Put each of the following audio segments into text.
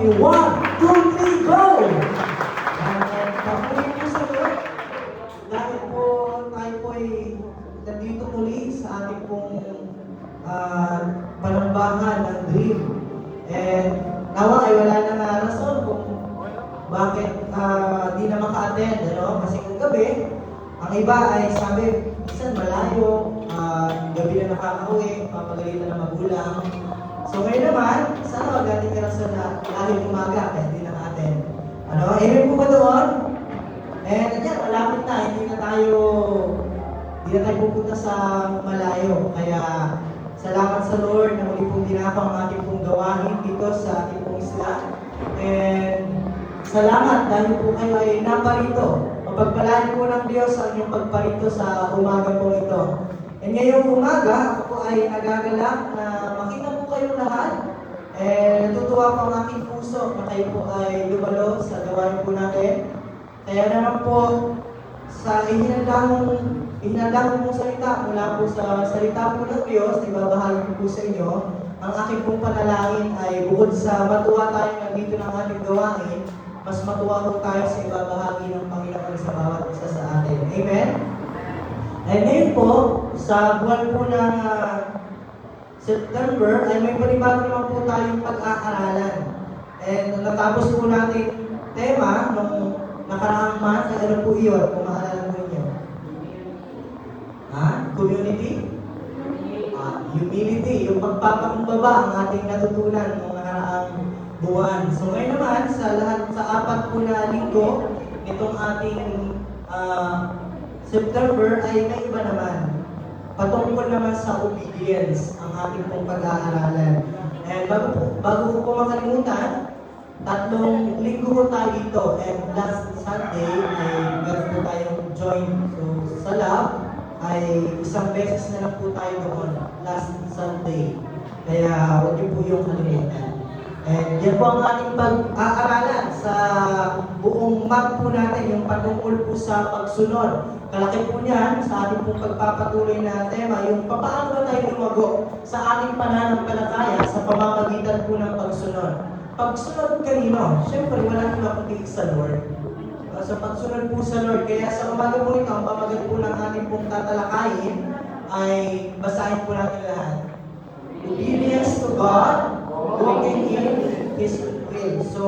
in 1, 2, 3, go! Papunin po sa Lord. Dahil po tayo po ay nandito muli sa ating pong panambahan ng dream. And nawa ay wala na nga rason kung bakit di na maka-attend. Ano? Kasi kung gabi, ang iba ay sabi, minsan malayo, gabi na nakaka-uwi, papagalitan ng magulang. So ngayon naman, sana magaling ka rason na laging umaga kahit di naka-attend. Ano? Amen po ba doon? And yan, malapit na, hindi na tayo pupunta sa malayo. Kaya salamat sa Lord na muli pong dinapang ang ating pong gawain dito sa ating pong isla. And salamat dahil po kayo ay naparito. Mapagpalaan po ng Diyos ang inyong pagparito sa umaga po ito. And ngayong umaga, ako po ay nagagalak na makita po kayong lahat. And natutuwa po ang aking puso na kayo po ay dumalo sa gawain po natin. Kaya naman po sa ihinandang mong salita mula po sa salita po ng Diyos, ibabahagi ko po sa inyo. Ang aking pong panalangin ay bukod sa matuwa tayo nandito ng ating gawain, mas matuwa po tayo sa ibabahagi ng Panginoon sa bawat isa sa atin. Amen? And ngayon po, sa buwan po ng September, ay may panibago naman po tayong pag-aaralan. And natapos po natin tema nung nakaraang month, ano po iyon, kung maalala mo ninyo? Community? Humility, yung pagpapakumbaba ang ating natutunan nung nakaraang buwan. So ngayon naman, sa apat po na linggo, nitong ating September, ay may iba naman. Patungkol naman sa obedience ang ating pong pag-aaralan. And bago ko po makalimutan, 3 linggo po tayo dito. And last Sunday ay meron po tayong join. So sa lab ay isang beses na lang po tayo doon last Sunday. Kaya huwag niyo po yung kalimutan. And yan po ang ating pag-aaralan sa buong month po natin, yung patungkol po sa pagsunod. Kalaki po niyan sa ating pong pagpapatuloy na tema, yung paano ba tayo lumago sa ating pananampalataya sa pamamagitan po ng pagsunod. Pagsunod kanino? Siyempre, wala nang makundi sa Lord. Sa pagsunod po sa Lord. Kaya sa umaga po ito, ang pamagat po ng ating pong tatalakayin ay basahin po natin lahat. Obedience to God, walking in His will. So,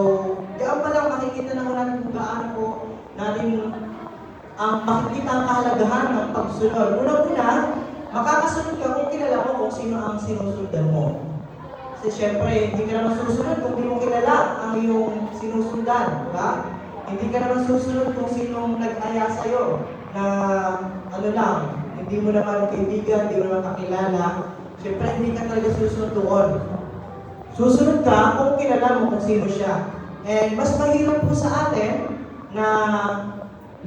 kaya pa lang makikita na natin kung gaano po natin makikita ang kahalagahan ng pagsunod. Una-una, makakasunod ka kung kilala mo kung sino ang sinusundan mo. Kasi syempre, hindi ka naman susunod kung hindi mo kilala ang iyong sinusundan. Diba? Hindi ka naman susunod kung sinong nag-aya sa'yo na hindi mo naman kaibigan, hindi mo naman kakilala. Syempre, hindi ka talaga susunod doon. Susunod ka kung kilala mo kung sino siya. And mas mahirap po sa atin na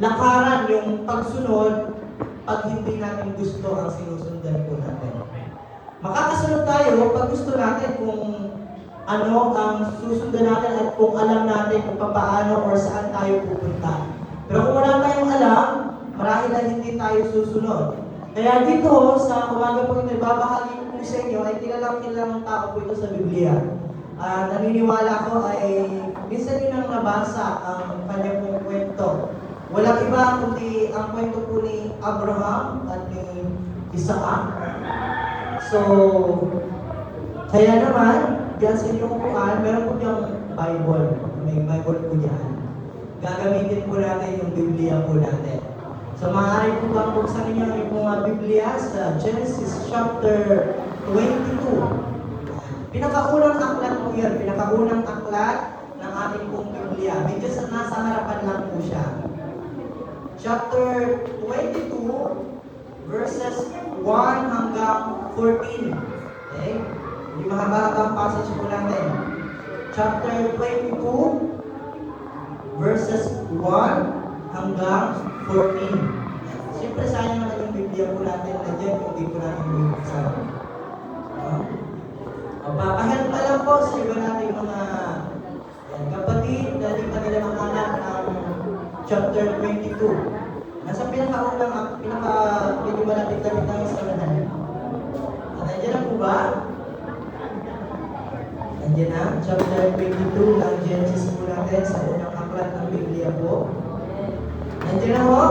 lakaran yung pagsunod pag hindi natin gusto ang sinusundan po natin. Makakasunod tayo pag gusto natin kung ano ang susundan natin at kung alam natin kung paano or saan tayo pupunta. Pero kung wala tayong alam, marahil na hindi tayo susunod. Kaya dito sa umaga po ito, babahagi ko po sa inyo ay kilalang tao po ito sa Biblia. Naniniwala ko ay minsan yun ang nabasa ang kanyang pong kwento. Walang iba kundi ang kwento po ni Abraham at ni Isaac. So, kaya naman, diyan sa inyong upuan, meron po niyang Bible. May Bible po diyan. Gagamitin po natin yung Biblia po natin. So, maaari po bang buksan ninyo ang mga Biblia sa Genesis chapter 22. Pinakaunang aklat po yan. Pinakaunang aklat ng ating pong Biblia. Medyo nasa harapan lang po siya. Chapter 22, verses 1 hanggang 14. Okay? Hindi mahaba-haba ang passage po natin. Chapter 22, verses 1 hanggang 14. Siyempre, sayang naman yung Biblia po natin na dyan kung di po natin bubuksan. Papahelp na lang po sa iba natin mga kapatid na di pa nila makahanap ng chapter 22. Nasa medyo malapit-lapit tayo sa unahan. Nandiyan na po ba? Nandiyan na, chapter 22 ng natin sa unang aklat ng Biblia po. Nandiyan na ho?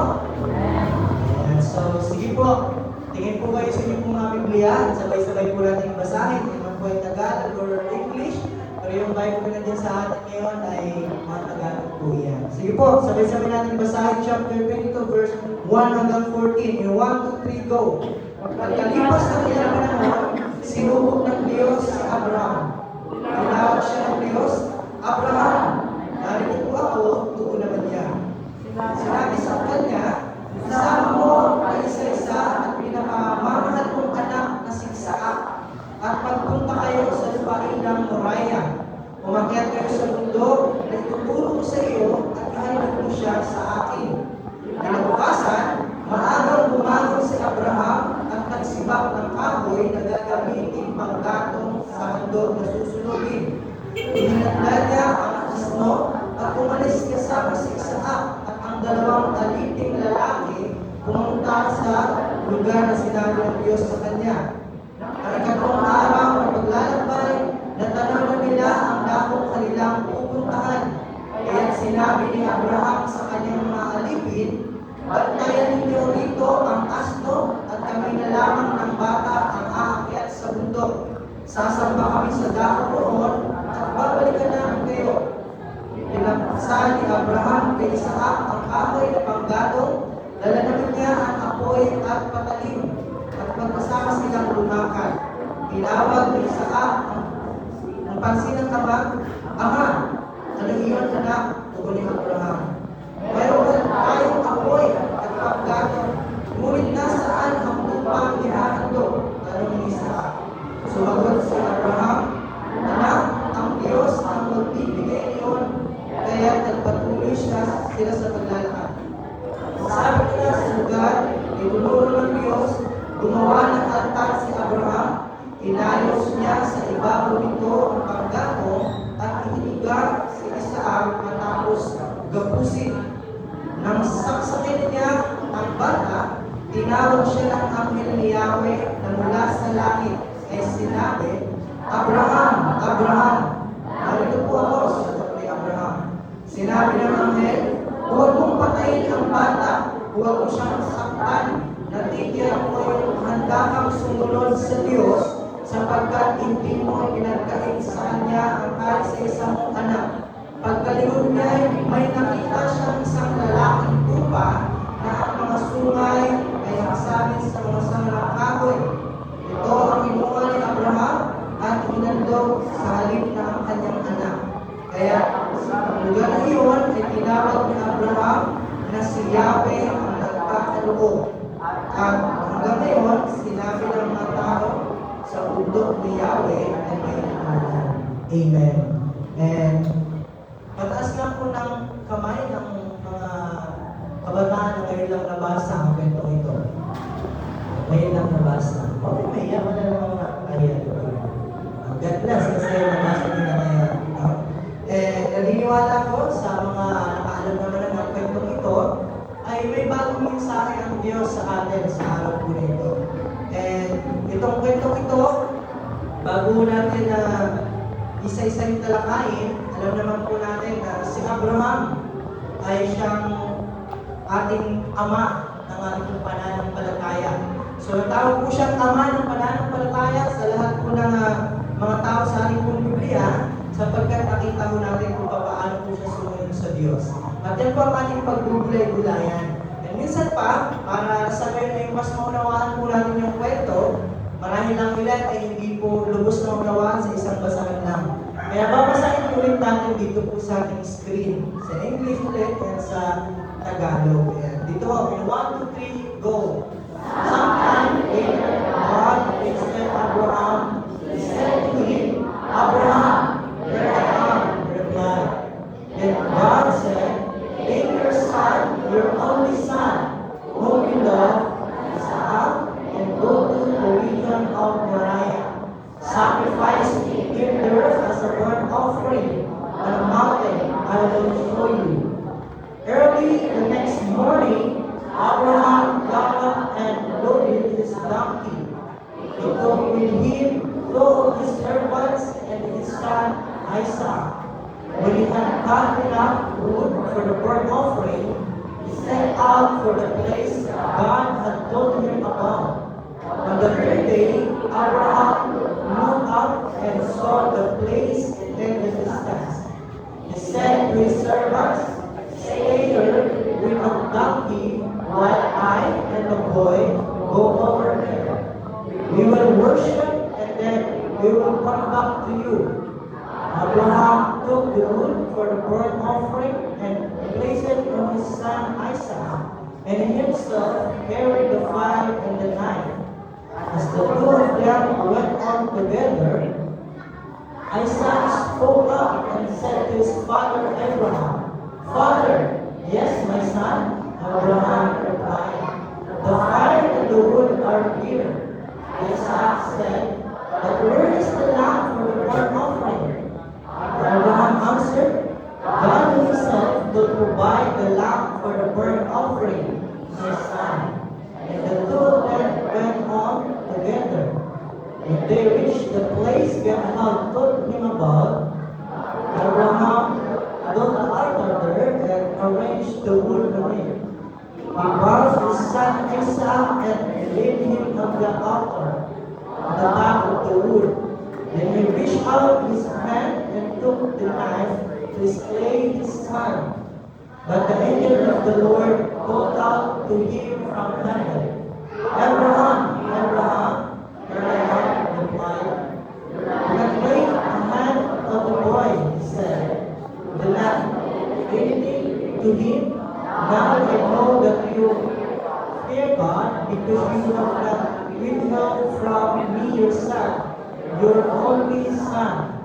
Ayan. So, sige po. Tingin po kayo sa inyong mga Biblia. Sabay-sabay po natin basahin. Yung po ay Tagalog or English. Pero yung Bible na din sa atin ngayon ay mga Tagalog po yan. Sige po, sabay-sabay natin basahin chapter 22 verse 1 hanggang 14. Yung 1, 2, 3, go! Pagkalipas ng ilang panahon, sinubok ng Diyos si Abraham. Tinawag siya ng Diyos, Abraham, narito po ako, doon naman niya. Sinabi sa kanya, isama mo ang isa-isa at pinakamamahal mong anak na si Isaac at magpunta kayo sa lupain ng Moriah. Umakyat kayo sa bundok na ituturo ko sa iyo at ihalin mo siya sa akin. Kinabukasan, maagang bumangon si Abraham at nagsibak ng kahoy na gagamitin panggatong sa handog na susunugin. Hinatnan niya ang asno at umalis kasama si Isaac at ang dalawang aliting lalaki pumunta sa lugar na sinabi ng Diyos sa kanya. Ang ikatlong araw na paglalakbay, natanaw na nila ang dakong kanilang pupuntahan. Kaya sinabi ni Abraham sa kanyang mga alipin, bantayan ninyo rito ang asno at kami na lamang ng bata ang aakyat sa bundok. Sasamba kami sa dako roon at babalikan namin kayo. Pinagpasan ni Abraham kay Isaac ang kahoy na panggatong, dala namin niya ang apoy at patalim at magkasama silang lumakad. Tinawag ni Isaac ang pansin ng kabag, Ama, ano iyon anak? Tugon ni Abraham. Mayroon tayong apoy at panggatong, ngunit nasaan ang lupang hinahandog? Tanong ni Isaac. Sumagot si Abraham, anak, ang Diyos ang magbibigay niyon, kaya nagpatuloy sila sa paglalakad. Sabi nila sa lugar, ituluro ng Diyos, gumawa ng altar si Abraham, inayos niya sa ibabaw nito ang panggatong at ihiniga si Isaac matapos gapusin. Nang saksakin niya ang bata, tinawag siya ng anghel ni Yahweh na mula sa langit. Ay sinabi, Abraham, Abraham, narito po ako, sagot ni Abraham. Sinabi ng anghel, huwag mong patayin ang bata, huwag mo siyang saktan, natitiyak mo yung handa kang sumunod sa Diyos, sapagkat hindi mo pinagkain sa kanya ang kahit sa isang anak. Pagkalingon niya, may nakita siyang isang lalaking tupa na ang mga sungay ay nakasamin sa mga sangang kahoy. Ito ang inuha ni Abraham at inandog sa halip na ang kanyang anak. Kaya sa lugar na iyon ay tinawag ni Abraham na si Yahweh ang nagkakaloob. At hanggang ngayon, sinabi ng mga tao sa bundok ni Yahweh ay may inulan. Amen. And pataas lang po ng kamay ng mga kabataan na ngayon lang nabasa ang kwentong ito. Ngayon lang nabasa. Okay, may yaman na lang mga ayan. God bless kasi nabasa nila ngayon. Naniniwala ko sa mga nakaalam naman ng mga kwentong ito ay may bagong mensahe ang Diyos sa atin sa araw po na ito. And itong kwentong ito, bago natin na isa-isa yung talakayin, alam naman po natin na si Abraham ay siyang ating ama ng ating pananampalataya. So, natawag po siyang ama ng pananampalataya sa lahat po ng mga tao sa ating pong Biblia sapagkat nakita po natin kung paano po siya sumunod sa Diyos. At yan po ang ating pagbubulay-bulayan. And minsan pa, para sa ngayon ay mas maunawaan po natin yung kwento, marahil lang ilan ay hindi po lubos na maunawaan sa isang basahan lang. Kaya babasahin ulit natin dito po sa ating screen. Sa English ulit at sa Tagalog. Ayan. Dito, in 1, 2, 3, go! Sometime later, God visited Abraham. He said to him, Abraham, here I am, he replied. Then God said, take your son, your only son, whom you love, Isaac, and go to the region of Moriah. Sacrifice him there as a burnt offering on a mountain I will show you. Early the next morning, Abraham got up and loaded his donkey. He took with him two of his servants and his son Isaac. When he had cut enough wood for the burnt offering, he set out for the place God had told him about. On the third day, Abraham looked up and saw the place in the distance. He said to his servants, "Stay here with a donkey while I and the boy go over there. We will worship and then we will come back to you." Abraham took the wood for the burnt offering and placed it on his son Isaac, and he himself carried the fire and the knife. As the two of them went on together, Isaac spoke up and said to his father Abraham, "Father." "Yes, my son," Abraham replied. "The fire and the wood are here." Isaac said, "But where is the lamb for the burnt offering?" Abraham answered, "God himself will provide the lamb for the burnt offering, my son." And the two of them went on together. When they reached the place God had told him about, Abraham built an altar there and arranged the wood on it. He brought his son Isaac and laid him on the altar, on the top of the wood. Then he reached out his hand and took the knife to slay his son. But the angel of the Lord called out to him from heaven, "Abraham, Abraham." "Here I am," replied. "Do not lay a hand on the boy," he said. "Do not do anything to him. Now I know that you fear God, because you have not withheld from me your son, your only son."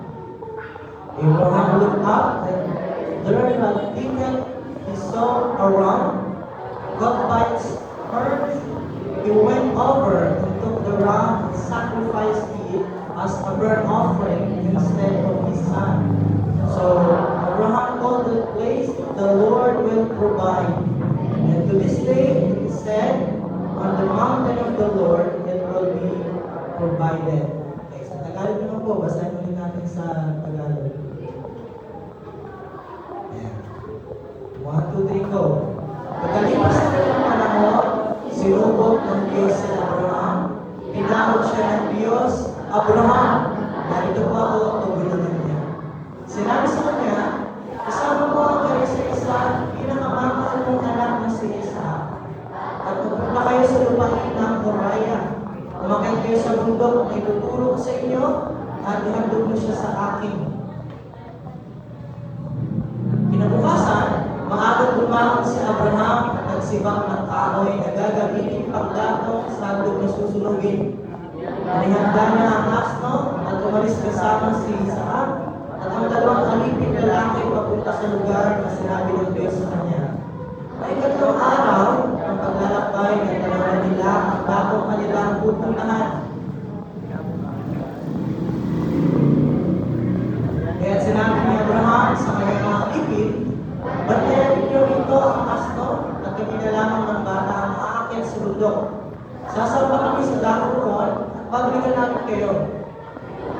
Abraham looked up, and there had thicket he saw around, got by its horns. He went over and took the ram and sacrificed it as a burnt offering instead of his son. So Abraham called the place, "The Lord will provide." And to this day it is said, "On the mountain of the Lord it will be provided." Okay, sa Tagalog naman po, basahin ulit natin sa Tagalog. Ayan. 1, 2, 3, go. Pagkalipas ng ilang panahon, sinubok ng Diyos si Abraham. Tinawag siya ng Diyos, "Abraham." Narito po ako, tugulunan niya. Sinabi sa kanya, "Isama mo ang kaisa-isa, pinakamahal mong anak na si Isaac. At pupunta kayo sa lupain ng Moriah. Umakyat kayo sa bundok na ituturo ko sa inyo, at ihandog mo siya sa akin." Kinabukasan, maagang bumangon si Abraham at nagsibak ng kahoy na gagamitin panggatong sa handog na susunugin. Inihanda niya ang asno at umalis kasama si Isaac at ang dalawang alipin lalaki papunta sa lugar na sinabi ng Diyos sa kanya. May ikatlong araw ang paglalakbay na dalawa nila ang bagong kanilang pupuntahan. Kaya sinabi ni Abraham sa kanyang mga alipin, "Bantayan ninyo ito ang asno at kami na lamang ng bata ang aakyat sa bundok. Sasamba kami sa dahon at pagbigyan natin kayo."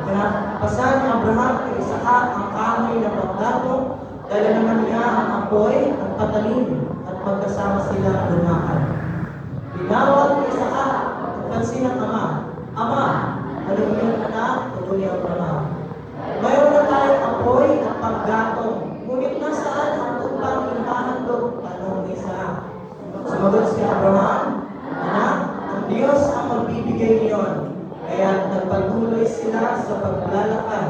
Pinapasan ni Abraham kay Isaac ang kahoy na paggatong, dala naman niya ang apoy at patalim at magkasama sila lumakad. Tinawag ni Isaac at pansin ng ama, "Ama, ano yung anak?" Tugon ni Abraham, "Mayroon na tayong apoy at paggatong, ngunit nasaan ang upang inahandog?" Tanong ni Isaac. Sumagot si Abraham, "Anak, ang Diyos ang magbibigay niyon." Kaya nagpatuloy sila sa paglalakad.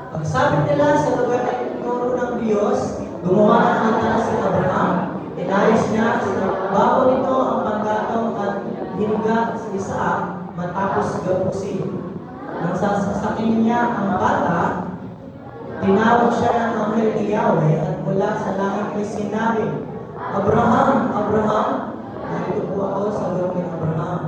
Pagsapit nila sa lugar na tinuro ng Diyos, gumawa ng altar si Abraham. Inayos niya bago nito ang panggatong at hiniga si Isaac matapos gapusin. Nang sasakin niya ang bata, tinawag siya ng anghel ni Yahweh at mula sa langit ay sinabi, "Abraham, Abraham." Narito po ako sa loob ni Abraham.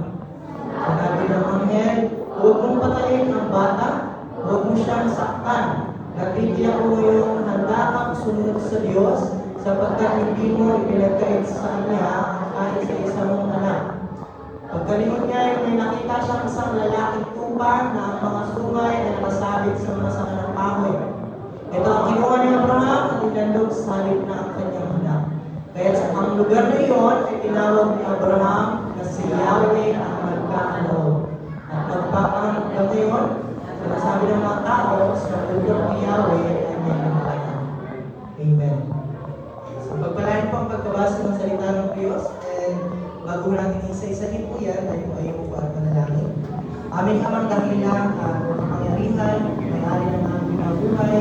Sinabi ng anghel, "Huwag mong patayin ang bata, huwag mo siyang saktan. Nagtitiyak ko ngayong handa kang sumunod sa Diyos, sapagkat hindi mo ipinagkait sa kanya ang kahit sa isa mong anak." Pagkalingon niya, may nakita siyang isang lalaking tupa na ang mga sungay ay nakasabit sa mga sanga ng kahoy. Ito ang kinuha ni Abraham at inandog sa halip na ang kanyang anak. Kaya ang lugar na iyon ay tinawag ni Abraham na si Yahweh ang magkakaloob. At magpapanganak na ngayon, sinasabi ng mga tao, sa lugar ni Yahweh ay may namatayan. Amen. So pagpalain po ang pagkabasa ng salita ng Diyos, and bago natin isa-isahin po yan, tayo po ay upuan panalangin. Aming amang dakilang at makapangyarihan, may-ari ng aming binabuhay,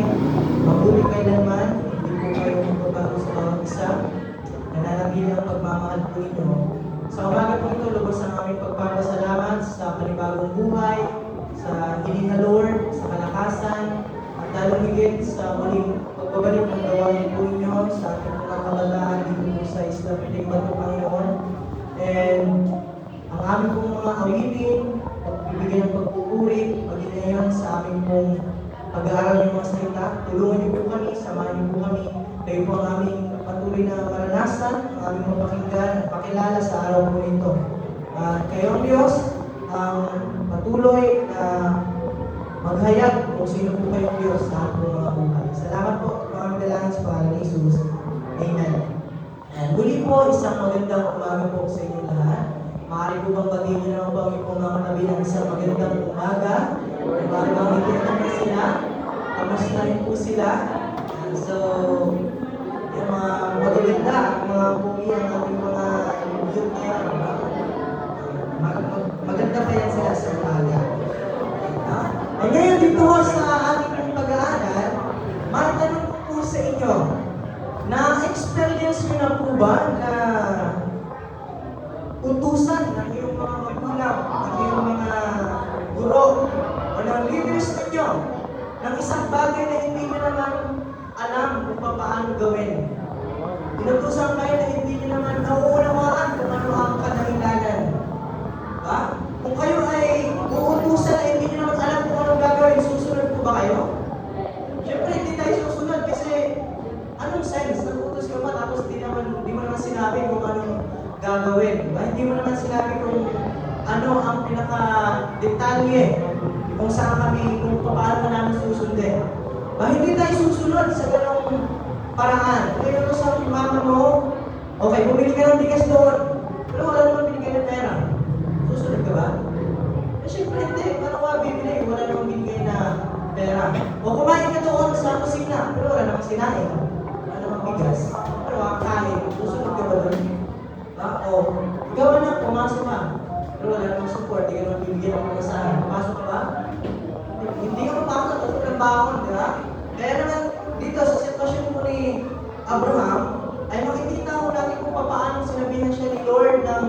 mabuti kailanman, hindi po kayo magbabago sa bawat isa, nananagili ang pagmamahal po inyo. Sa umaga po ito, lubos ang aming pagpapasalamat sa panibagong buhay, sa hiling na Lord, sa kalakasan, at lalong higit sa muling pagbabalik ng gawain po inyo sa ating mga kabataan dito po sa Isla Pitigman po, Panginoon. And ang aming pong mga awitin, pagbibigay ng pagpupuri, maging ngayon sa aming pong pag-aaral ng mga salita, tulungan niyo po kami, samahan niyo po kami, kayo po ang aming patuloy na maranasan, ang aming mapakinggan at pakilala sa araw po ito. At kayo ang Diyos, ang patuloy na maghayag kung sino po kayong Diyos sa ating mga buhay. Salamat po, mga dalangin sa pangalan ni Jesus. Amen. And muli po, isang magandang umaga po sa inyo lahat. Maaari po bang batiin niyo naman po ang inyong mga katabi ng isang magandang umaga? Maaari bang itinatang na sila? Kamusta rin po sila? And so, yung mga magaganda, mga pugi ang ating mga youth ngayon. Maganda pa yan sila sa umaga. And ngayon dito ho sa ating pag-aaral, matanong ko po sa inyo, na-experience nyo na po ba na utusan ng iyong mga magulang, ng iyong mga guro, o ng leaders ninyo, ng isang bagay na hindi nyo naman alam kung paano gawin? Inutusan kayo na hindi nyo naman nauunawaan kung ano ang kadahilanan. Diba? Kung kayo ay uutusan na hindi nyo naman alam kung anong gagawin, susunod po ba kayo? Siyempre hindi tayo susunod kasi anong sense? Nag-utos ka pa tapos di mo naman sinabi kung anong gagawin. Diba? Hindi mo naman sinabi kung ano ang pinaka-detalye kung saan kami, kung paano ka namin susundin. Diba? Hindi tayo susunod sa ganong paraan. Kaya sa mama mo, okay, bumili ka ng bigas doon, pero wala naman binigay ng pera. Susunod ka ba? Eh, syempre hindi. Paano ka bibili? Wala naman binigay na pera. O kumain ka doon sa kusina, pero wala naman sinain. Wala naman bigas. Pero kakain. Susunod ka ba doon? O, ikaw na, pumasok ka. Pero wala naman support. Hindi ka naman bibigyan ng masahin. Pumasok ka ba? Hindi ka mapasok. Ito ng baon, di ba? Kaya naman, dito sa sitwasyon po ni Abraham, ay makikita ko natin kung paano sinabihan siya ni Lord ng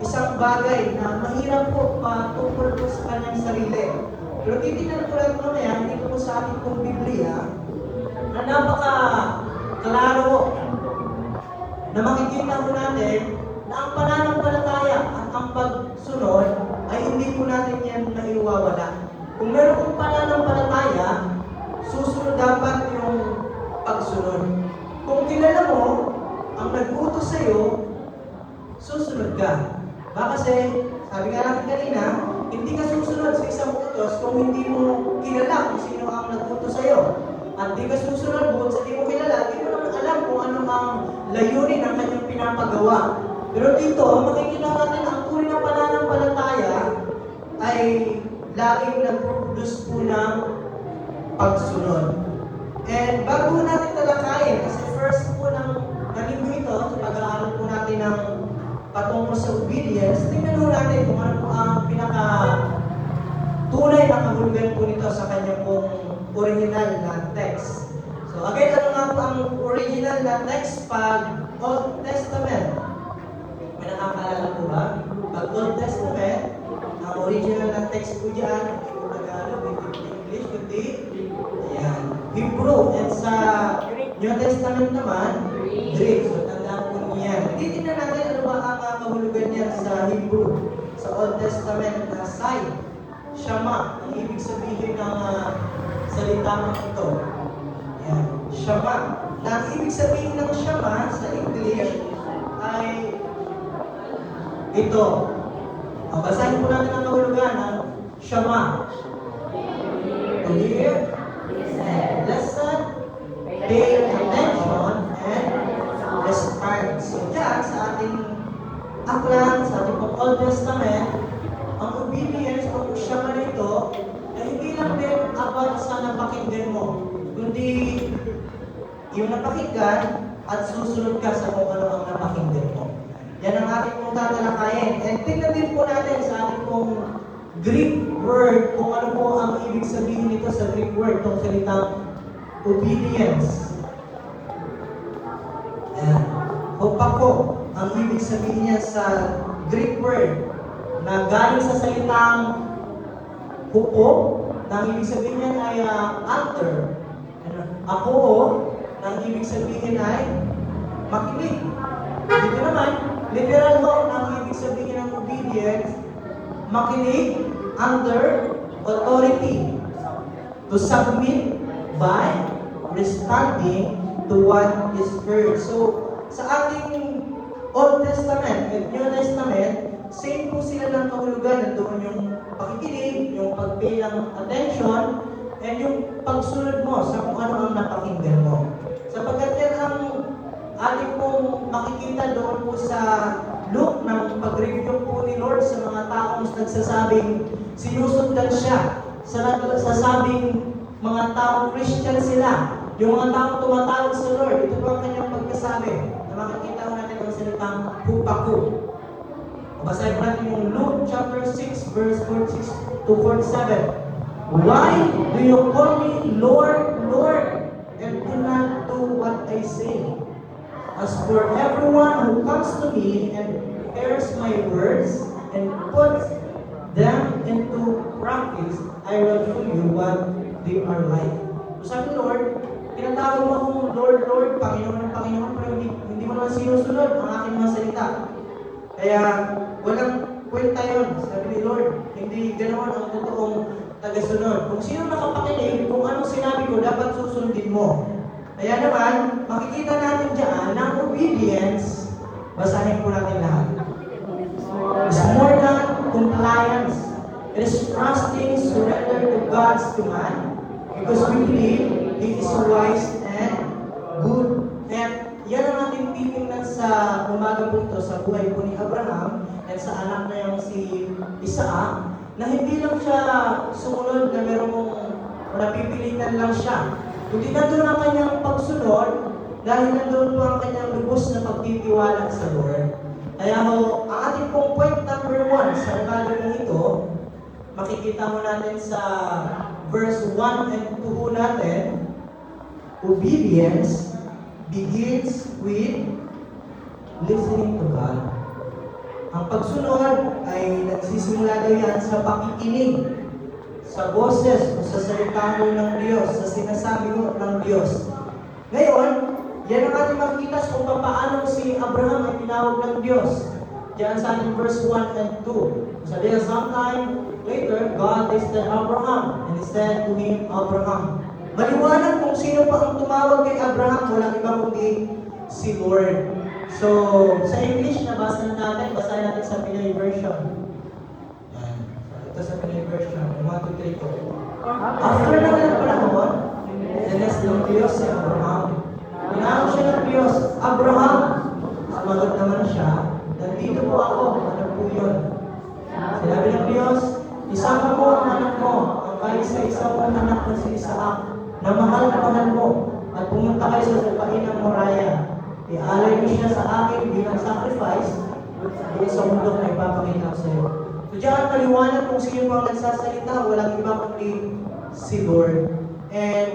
isang bagay na mahirap po patungkol po sa kanyang sarili. Pero titignan po natin mamaya, dito po sa ating pong Biblia, na napaka-klaro na makikita po natin na ang pananampalataya at ang pagsunod ay hindi po natin yan naiwawala. Kung meron pong pananampalataya, susunod dapat yung pagsunod. Kung kilala mo, ang nag-utos sa'yo, susunod ka. Kasi, sabi nga natin kanina, hindi ka susunod sa isang utos kung hindi mo kilala kung sino ang nag-utos sa'yo. At di ka susunod bukod sa di mo kilala, di mo naman alam kung ano ang layunin ng kanyang pinapagawa. Pero dito, makikita natin ang uri ng pananampalataya ay laging nag-produce po ng pagsunod. And bago natin talakayin, kasi first po ng linggo ito, pag-aaral po natin ng patungkol sa obedience, tingnan po natin kung ano po ang tunay na kahulugan po nito sa kanyang pong original na text. So again, ano nga po ang original na text pag Old Testament? May nakakaalala po ba? Pag Old Testament, ang original na text po dyan, hindi po Tagalog, hindi English, kundi Hebrew. And sa New Testament naman, Greek. So tandaan po niyan. Titignan natin ano ba ang kahulugan niyan sa Hebrew. Sa Old Testament na sign, Shama, ang ibig sabihin ng salita ito. Yan, Shama. Na ang ibig sabihin ng Shama sa English ay ito. Basahin po natin ang kahulugan ng Shama. To hear, and listen, pay attention, and respond. So dyan, sa ating aklan, sa ating Old Testament, ang obedience o Shama nito ay hindi lang din about sa napakinggan mo, kundi yung napakinggan at susunod ka sa kung ano ang napakinggan mo. Yan ang ating pong tatalakayin. And tingnan din po natin sa ating pong Greek word kung ano po ang ibig sabihin nito sa Greek word, itong salitang obedience. Ayan. Hopako, ang ibig sabihin niya sa Greek word na galing sa salitang hupo, na ang ibig sabihin niya ay alter. Ako, na ang ibig sabihin ay makinig. Dito naman, literal ho, na ang ibig sabihin ng obedience, makinig under authority, to submit by responding to what is heard. So, sa ating Old Testament at New Testament, same po sila ng kahulugan. Nandoon yung pakikinig, yung pag-pay ng attention, and yung pagsunod mo sa kung ano ang napakinggan mo. Sapagkat yan ang ating pong makikita doon po sa Luke ng pag-review po ni Lord sa mga taong nagsasabing sinusundan siya. Sa nagsasabing mga taong Christian sila. Yung mga taong tumatawag sa Lord, ito po ang kanyang pagkasabi na makikita ko natin ang salitang hupaku. Basahin po natin yung Luke chapter 6 verse 46 to 47. Why do you call me Lord, Lord, and do not do what I say? As for everyone who comes to me and hears my words and puts them into practice, I will show you what they are like. So sabi Lord, tinatawag mo akong Lord, Lord, Panginoon, Panginoon, pero hindi mo naman sinusunod ang aking mga salita. Kaya walang kwenta yun. Sabi ni Lord, hindi ganoon ang totoong tagasunod. Kung sino nakapakinig, kung anong sinabi ko, dapat susundin mo. Kaya naman, makikita natin dyan na obedience, basahin po natin lahat. It's more than compliance. It is trusting, surrender to God's command because we believe He is wise and good. And yan ang ating titingnan sa umaga po ito, sa buhay po ni Abraham at sa anak na yung si Isaac, na hindi lang siya sumunod na merong napipilitan lang siya. Kundi nandun ang kanyang pagsunod dahil nandun po ang kanyang lubos na pagtitiwala sa Lord. Kaya ho, ang ating pong point number 1 sa umaga po ito, makikita mo natin sa verse 1 and 2 natin, obedience begins with listening to God. Ang pagsunod ay nagsisimula daw yan sa pakikinig sa boses o sa salita mo ng Diyos, sa sinasabi mo ng Diyos. Ngayon, yan ang ating makikita kung paano si Abraham ay tinawag ng Diyos. Diyan sa ating verse 1 and 2. Sabi niya, sometime later, God tested Abraham and He said to him, Abraham. Maliwanag kung sino pa ang tumawag kay Abraham, walang iba kundi si Lord. So, sa English, nabasa natin, basahin natin sa Pinoy version. Yan. Ito sa Pinoy version. 1, 2, 3, 4. After na ng panahon, dines ng Diyos si Abraham. Tinawag siya ng Diyos, Abraham. Sumagot naman siya, nandito po ako, ano po yun? Sinabi ng Diyos, isama mo ang anak mo, ang kaisa-isa mong anak na si Isaac, na mahal mo, at pumunta kayo sa lupain ng Moriah. Ialay mo siya sa akin bilang sacrifice doon sa mundo na ipapakita ko sa iyo. So diyan maliwanag kung sino ang nagsasalita, walang iba kundi si Lord. And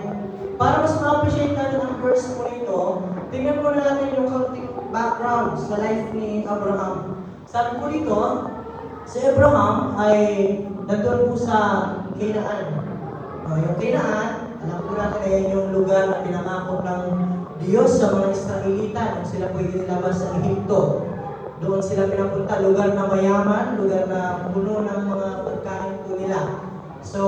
para mas ma-appreciate natin ang verse mo nito, tingnan mo natin yung kaunting background sa life ni Abraham. Sabi po dito, si Abraham ay nandun po sa Canaan. Yung Canaan, alam po natin na yan yung lugar na pinangako ng Diyos sa mga Israelita nung sila po inilabas sa Ehipto. Doon sila pinapunta, lugar na mayaman, lugar na puno ng mga pagkain po nila. So,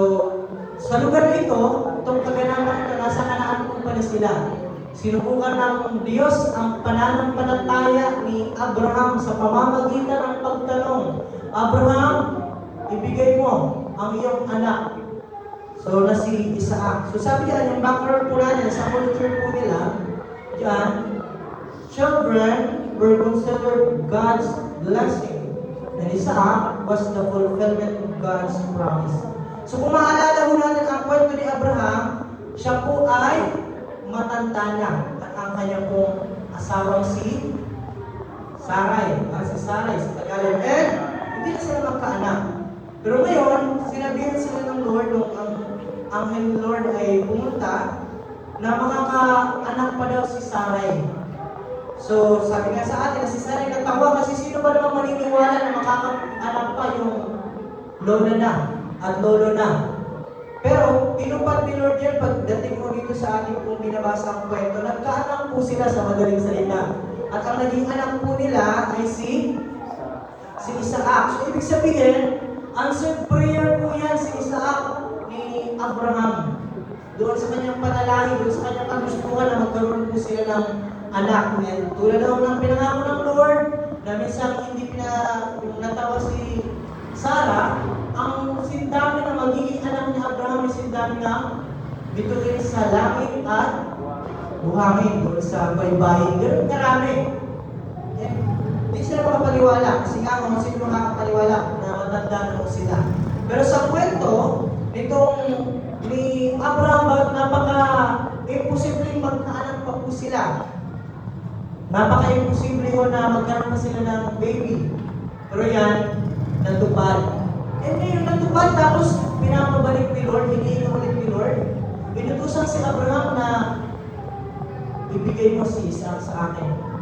sa lugar na ito, itong kaganapan na nasa Kanaan po pala sila. Sinubukan ng Diyos ang pananampalataya ni Abraham sa pamamagitan ng pagtanong, Abraham, ibigay mo ang iyong anak. So, na si Isaac. So, sabi niya, yung background po natin, sa culture po nila, diyan, children were considered God's blessing. And Isaac was the fulfillment of God's promise. So, kung maalala mo natin ang kwento ni Abraham, siya po ay matanda na. At ang kanyang pong asawang si Sarai. Si Sarai, sa Tagalog. And, hindi na sila magkaanak. Pero ngayon, sinabihan sila ng Lord, nung ang anghel ng Lord ay pumunta, na makakaanak pa daw si Sarai. So, sabi nga sa atin na si Sarai natawa kasi sino ba naman maniniwala na makakaanak pa yung lola na at lolo na. Pero, pinupad ni Lord yan pagdating mo dito sa ating kung binabasa ang kwento, nagkaanak po sila sa madaling salita. At ang naging anak po nila ay si Isaac. So, ibig sabihin, answered prayer po yan si Isaac ni Abraham. Doon sa kanyang panalangin, doon sa kanyang kagustuhan na magkaroon po sila ng anak. And tulad daw ng pinangako ng Lord, na minsan hindi natawa si Sarah, ang sindami na magiging anak ni Abraham ay sindami na bituin sa langit at buhangin doon sa baybayin. Ganun karami. Hindi sila makapaniwala kasi nga kung sino makakapaniwala na matanda na po sila. Pero sa kwento, nitong ni Abraham, napaka-imposibleng magkaanak pa po sila. Napaka-imposible ho na magkaroon na sila ng baby. Pero yan, natupad. And ngayon natupad, tapos pinapabalik ni Lord, hinihinulit ni Lord. Inutusan si Abraham na ibigay mo si Isaac sa akin.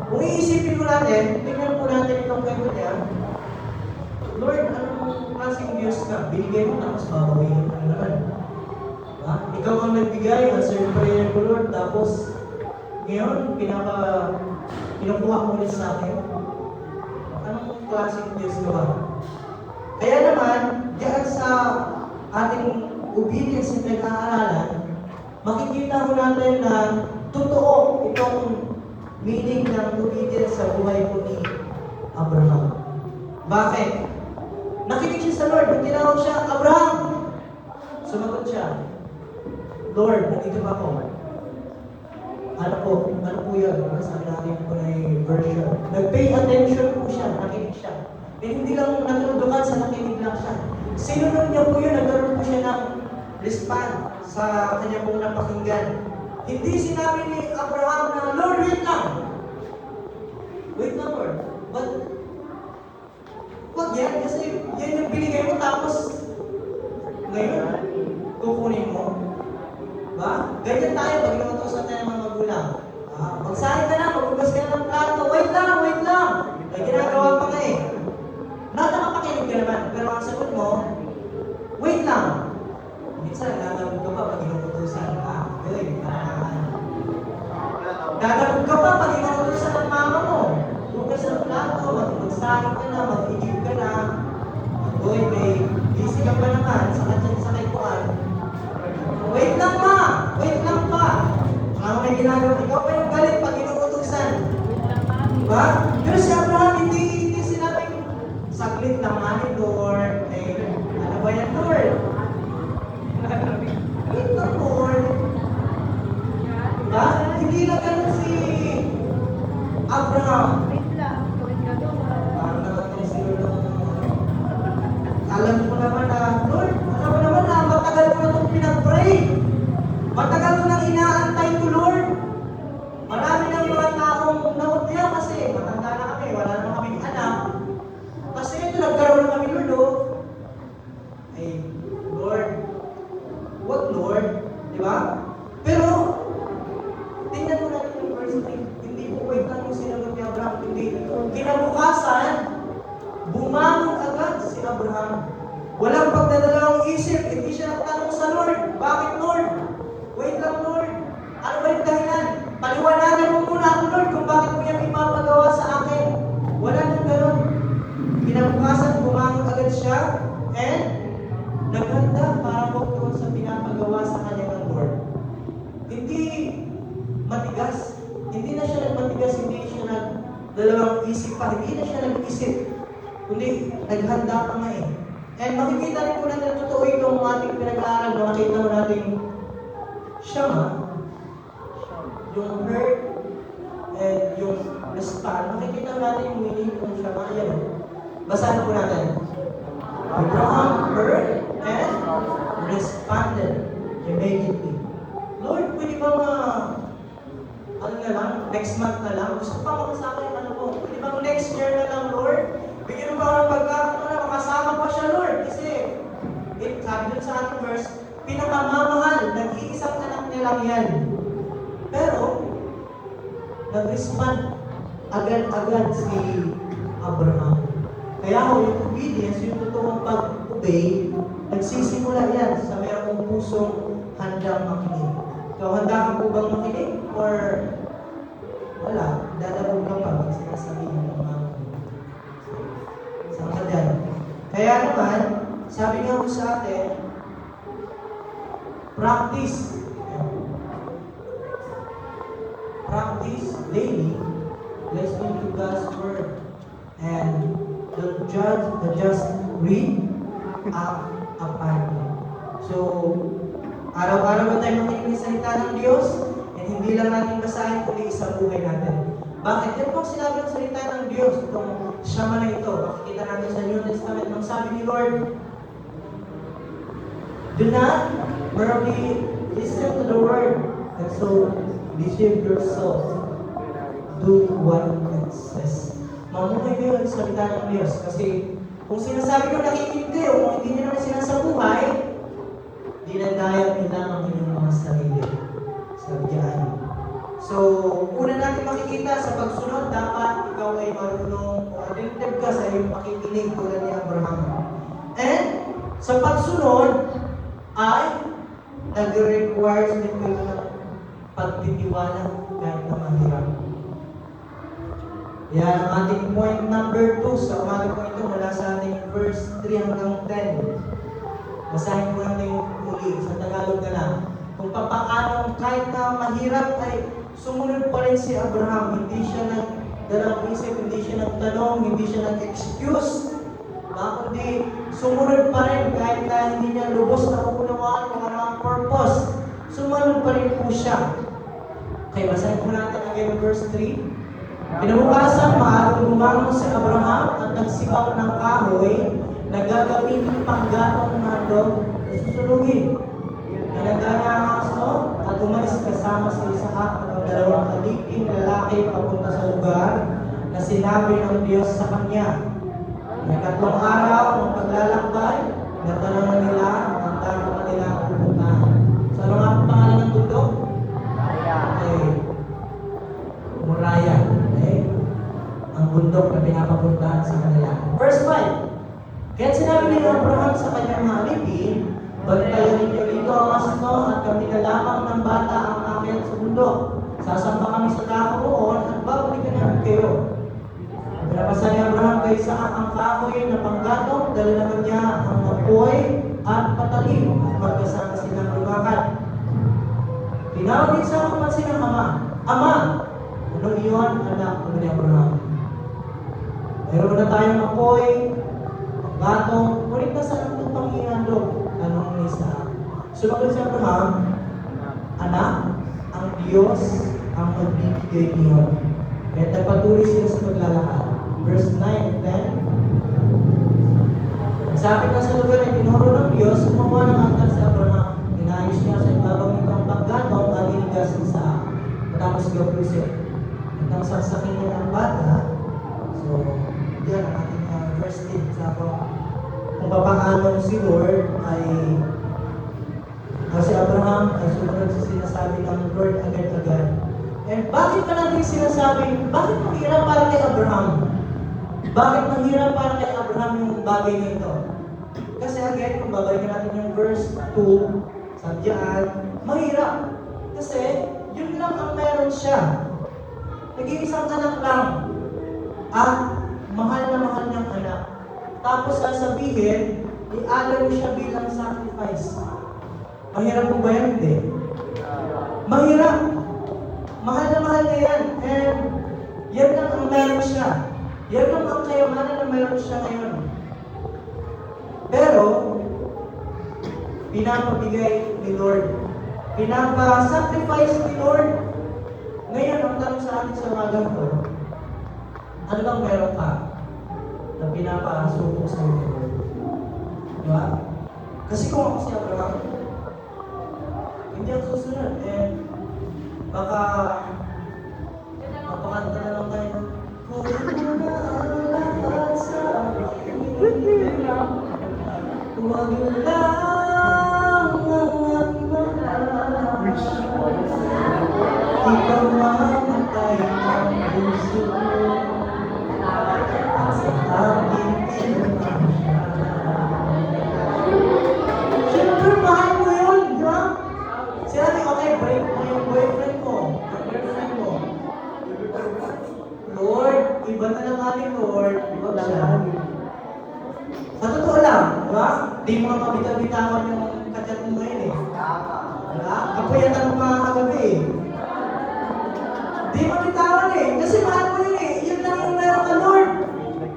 Kung iisipin mo natin, tingnan po natin itong kwento niya. Lord, anong klaseng Diyos ka? Binigay mo tapos babawiin mo naman. Ha? Ikaw ang nagbigay, answer prayer ko Lord, tapos ngayon, pinukuha mo ulit sa akin. Anong klaseng Diyos ka ba? Kaya naman, diyan sa ating obedience na nag-aaralan, makikita mo natin na totoo itong meaning ng obedience sa buhay po ni Abraham. Bakit? Nakinig siya sa Lord. Nung tinawag siya, Abraham! Sumagot siya, Lord, nandito ba ako? Ano po yun? Sabi natin po na yung version. Nag-pay attention po siya, nakinig siya. Eh, hindi lang natutukan sa nakinig lang siya. Sinunod niya po yun, nagkaroon po siya ng respond sa kanya pong napakinggan. Hindi sinabi ni Abraham na, Lord, wait lang! Wait lang, Lord. But, wag yan, kasi yan yung binigay mo, tapos ngayon, kukunin mo. Ba? Ganyan tayo pag inutusan tayo ng mga magulang. Magsahin ka na, maghugas ka na ng plato. Wait lang, wait lang! May ginagawa pa nga eh. Nakakapakinig ka naman, pero ang sagot mo, wait lang. Minsan, nagagawin ka pa pag inutusan. Gagawin ka pa pag inutusan ng mama mo. Hugas ng plato, magsahin ka na, mag-igib ka na. Uy, may busy ka pa naman sa kaypuan. Wait lang ma! Wait lang pa! Ano may ginagawa? Ikaw pa yung galit pag inuutusan. Diba? Pero si Abraham, hindi sinabing saglit lang mani, Lord. Eh, ano ba yan, Lord? Wait lang, Lord. Diba? Hindi na ganun si Abraham. Parang nakatay si Lord. Alam mo naman na, Lord, alam mo naman na matagal ko na itong pinag-pray. Matagal ko nang inaantay ko, Lord. Marami ng mga taong nautya kasi matanda na kami, wala na kaming anak. Kasi ito, nagkaroon na kami, Lord, oh. Ay, Lord. What, Lord? Di ba? Pero, tingnan mo natin yung verse 3. Hindi po wait lang yung sinagot ni Abraham. Hindi. Kinabukasan, bumangon agad si Abraham. Walang pagdadalawang isip. Hindi siya nagtanong sa Lord. Bakit, Lord? Wait lang, Lord. Ano ba yung dahilan? Paliwanagan mo muna ako, Lord, kung bakit mo yan ipapagawa sa akin. Wala nang gano'n. Kinabukasan, bumangon agad siya and naghanda para po doon sa pinapagawa sa kanya ng Lord. Hindi matigas. Hindi na siya nagmatigas. Hindi siya nagdalawang isip pa. Hindi na siya nag-isip. Kundi naghanda pa nga eh. And makikita rin po natin totoo itong ating pinag-aaral, makikita mo natin Shama, yung hurt, and yung respond. Makikita natin yung meaning ng Shama. Yan. Basahin po natin. Abraham heard and responded immediately. Lord, pwede ba ano na lang, next month na lang? Gusto pa makasama yung ano ko. Pwede ba next year na lang, Lord? Bigyan mo ba ako ng pagkakataon na makasama pa siya, Lord? Kasi, sabi dun sa ating verse, pinakamamahal, nag-iisang anak niya lang yan. Pero, nag-respond agad-agad si Abraham. Kaya yung obedience, yung totoong pag-obey, nagsisimula yan sa mayroong pusong handang makinig. So, handa ka po bang makinig? Or wala, dadabog ka pa pag sinasabihin ng mga saan ka dyan? Kaya naman, sabi nga po sa atin, practice daily listening to God's word, and the just read up upon it. So, araw-araw ba tayo makinig sa salita ng Diyos? And hindi lang natin basahin kundi isang buhay natin. Bakit? Yan po ang sinabi ng salita ng Diyos. Itong Shama na ito, makikita natin sa New Testament. Nang sabi ni Lord, do not merely listen to the word, and so deceive yourself. Do what it says. Mamuhay kayo ang salita ng Diyos. Kasi kung sinasabi ko nakikinig kayo, kung hindi nyo naman sinasabuhay, dinadayat nyo lang ang inyong mga sarili. Sabi diyan. So, una natin makikita sa pagsunod, dapat ikaw ay marunong o attentive ka sa iyong pakikinig tulad ni Abraham. And sa pagsunod ay nag-require din kayo ng pagtitiwala kahit na mahirap. Yan ang ating point number 2 sa umaga po ito mula sa ating verse 3 hanggang 10. Basahin po natin yung muli sa Tagalog na lang. Kung papaano kahit na mahirap ay sumunod pa rin si Abraham. Hindi siya nagdalang isip, hindi siya nagtanong, hindi siya nag-excuse. Kundi sumunod pa rin kahit na hindi niya lubos na uunawaan kung ano ang purpose. Sumunod pa rin po siya. Okay, basahin po natin again verse 3. Kinabukasan, maaaring bumangon si Abraham at nagsibak ng kahoy na gagamitin panggatong ng handog na susunugin. Inanda niya ang aso at umalis kasama si Isaac at ang dalawang aliping lalaki papunta sa lugar na sinabi ng Diyos sa kanya. Ikatlong araw ng paglalakbay, natanong nila ang tamang nila pupuntahan. So ano nga ang pangalan ng bundok? Moriah. Ang bundok na pinapapuntahan sa kanila. Verse 5. Kaya sinabi ni Abraham sa kanyang mga alipin, bantayan ninyo dito ang asno at kami na lamang ng bata ang akyat sa bundok. Sasamba kami sa kahoon at babalikan namin kayo. Pinapasan ni Abraham kay Isaac ang kahoy na panggatong, dala naman niya ang apoy at patalim at magkasama silang lumakad. Tinawag ni Isaac naman ng ama. Ama! Ano iyon, anak ni Abraham? Meron na tayong apoy, gatong, ngunit nasa ang itong panghihandog? Tanong ni Isaac. Sumagot si Abraham, anak, ang Diyos ang magbibigay niyo. Kaya nagpatuloy sila sa paglalakad. Verse 9 and 10. Sabi na sa lugar na tinuro ng Diyos, gumawa ng altar si Abraham. Inayos niya sa ibabaw nitong paggatong at inigas ni Isaac. Matapos gawin at ang sasakin niya ng bata. So, yan ang ating verse 8. Sabi kung papaano si Lord ay si Abraham ay sumunod sa sinasabi ng Lord agad-agad. And bakit pa natin sinasabi, bakit mahirap para kay Abraham? Bakit mahirap para kay Abraham yung bagay na ito? Kasi again, kung babalikan natin yung verse 2, sabi diyan, mahirap. Kasi yun lang ang meron siya. Nag-iisang anak lang. At mahal na mahal niyang anak. Tapos sasabihin, i-allow siya bilang sacrifice. Mahirap po ba yan? Hindi. Mahirap. Mahal na mahal na yan. And yan lang ang meron siya. Yan lang ang kayamanan na meron siya ngayon. Pero, pinapabigay ni Lord. Pinapa-sacrifice ni Lord. Ngayon, ang tanong sa atin sa umagang to, ano bang meron ka na pinapasuko sa iyo ni Lord? Diba? Kasi kung ako si Abraham, hindi ako susunod. Baka mapakanta na lang tayo. Huwag mo na ang lahat sa akin. Huwag mo lang ang mahal. Ikaw mamatay ng puso sa aking sinasya. Siyempre, mahal mo yun, di ba? Sinabi, okay, break mo yung boyfriend mo, yung girlfriend mo. Lord, iba na lang kami, Lord. Iba siya. Sa totoo lang, di ba? Di mo nga mabitaw-bitawan yung kachat mo ngayon eh. Diba? Kapuyatan mo mga kagabi eh. Di mabitawan eh. Kasi mahal mo yun eh. Yun lang yung meron ka, Lord.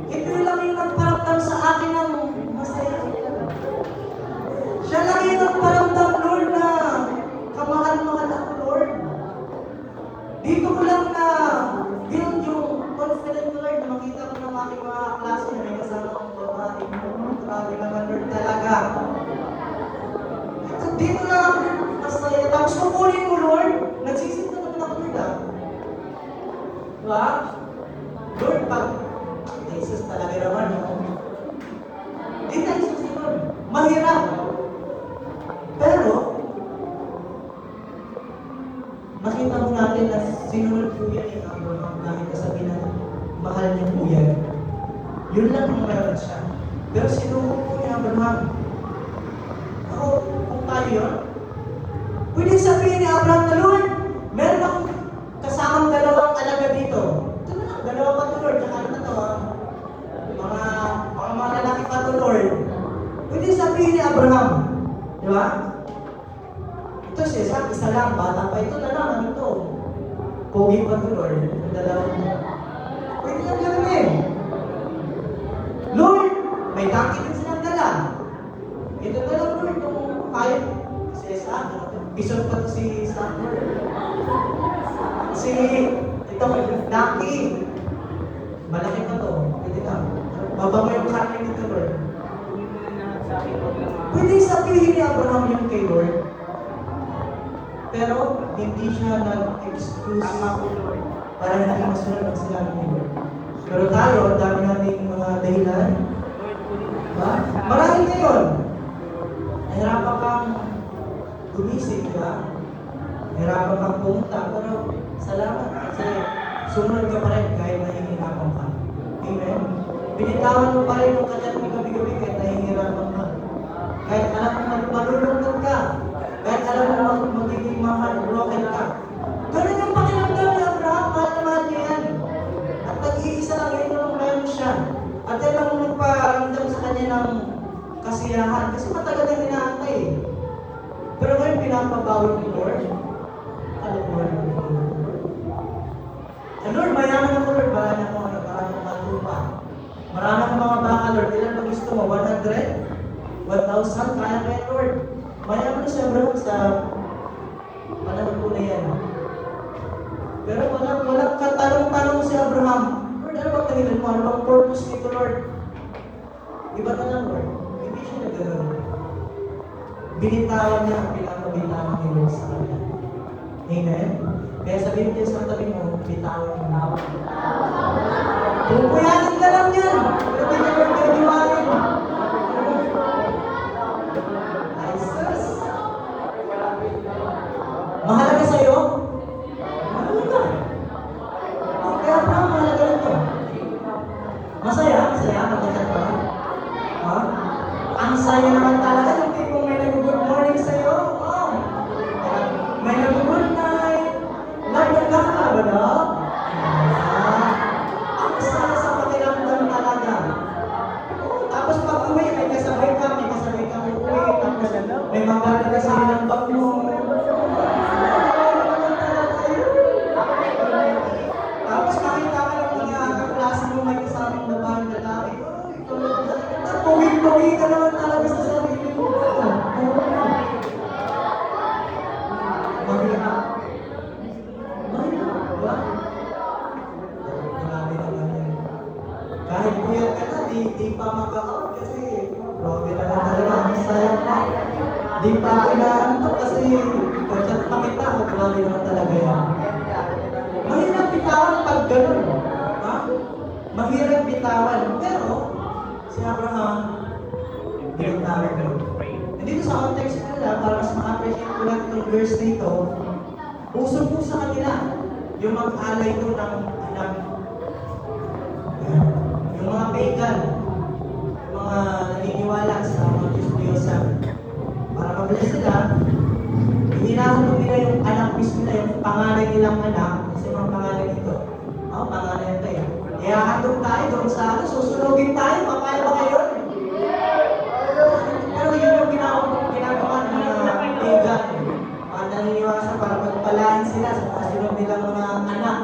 Ito lang yung nagparamdam sa akin ng masaya. Siya lang yung nagparamdam, Lord, na kamahal-mahal ako, Lord. Dito ko lang na build yung confident, Lord, na makita ko ng aking mga klase na may kasama akong babae. Grabe naman, Lord, talaga. Dito lang ako masaya. Tapos kukunin mo, Lord. Nagsisimula naman ako, Lord, ah. Diba? Lord, pag Jesus talaga naman, di tayo susunod. Mahirap. Pero, makita mo natin na sinunod po yan ni Abraham dahil kasabi na mahal niya po yan. Yun lang ang meron siya. Pero sinunod po ni Abraham. Ako, kung tayo yun, pwede sabihin ni Abraham na, Lord, meron akong kasamang dalawang alaga dito. Ito na lang, dalawa pa ito, Lord. Ano na ito, ha? Mga malalaki pa ito, Lord. Pwede sabihin ni Abraham. Di ba? Ito siya, isa lang, bata pa. Ito na lang, ano ito? Pogi pa ito, Lord. Yung dalawang. Pwede lang gano'n eh. Lord, may donkey din silang dala. Ito na lang, Lord, kung kahit si Isaac, pisot pa ito si Isaac, Lord. Ito, donkey. Malaki pa ito. Pwede lang. Baba mo yung karne nito, Lord. Pwede sabihin ni Abraham yung kay Lord. Pero, hindi siya nag-excuse para hindi masunod ang sinabi ni Lord. Pero tayo, dami nating mga dahilan. Diba? Marami ngayon. Nahirapan kang gumising, diba? Nahirapan kang pumunta, pero salamat kasi sumunod ka pa rin kahit nahihirapan ka. Amen? Binitawan mo pa rin yung kanyang gabi-gabi kahit nahihirapan ka. Kahit alam mo malulungkot ka. Kahit alam mo magiging broken ka. Ganun yung pakiramdam ni Abraham, mahal na mahal niya yan. At nag-iisa lang yun nung meron siya. At yan ang nagparamdam sa kanya ng kasiyahan. Kasi matagal na hinaantay eh. Pero ngayon pinapabawal ni Lord. Alam mo na Lord, mayaman ako, Lord. Marami akong lupa. Marami akong mga baka, Lord. Ilan ba gusto mo? 100? 1,000? Kaya ba yan, Lord? Mayaman na siya, Abraham, sa panahon po na yan. Pero walang katanong-tanong si Abraham. Lord, ano bang dahilan mo? Ano bang purpose nito, Lord? Iba na lang, Lord. Hindi siya nagano'n. Binitawan niya ang pinapabintawan ni Lord sa kanya. Amen? Kaya sabihin niya sa tabi mo, bitawan mo na. Pupuyanin ka lang yan. Pero hindi ka Lord kayo diwanin. Ay, sus. Mahalaga sa'yo? Mahalaga. Kaya Abraham, mahalaga ito. Masaya? Masaya? Magkakit ba? Ha? Ang saya naman talaga yung tipong may nag-good morning sa'yo. Oh. May nag-good night. Nagdagang ka ba na? Ang saya sa pakiramdam talaga. Tapos pag uwi, may kasabay ka uwi. Tapos may magdala ka sa ilang bag mo. Tapos makita ka ng mga kaklase mo may kasamang babaeng lalaki. Puwi-puwi ka naman talaga. Di pa inaantok kasi kachat pa kita o grabe naman talaga yan. Mahirap bitawan pag ganun. Ha? Mahirap bitawan. Pero, si Abraham, binitawan ko. And dito sa context nila, para mas ma-appreciate ko lang itong verse nito, uso po sa kanila yung mag-alay ko ng anak. Yung mga pagan, yung mga naniniwala sa mga Diyos-Diyosa, para mabilis sila, hinahanap nila yung anak mismo nila, yung pangalan nilang anak, kasi mga pangalan nito. Pangalan ito eh. Ihahandog tayo doon sa susunogin tayo, papaya ba kayo? Pero yun yung ginagawa ng mga pagan. Mga naniniwasa para magpalain sila sa kasunod nilang mga anak.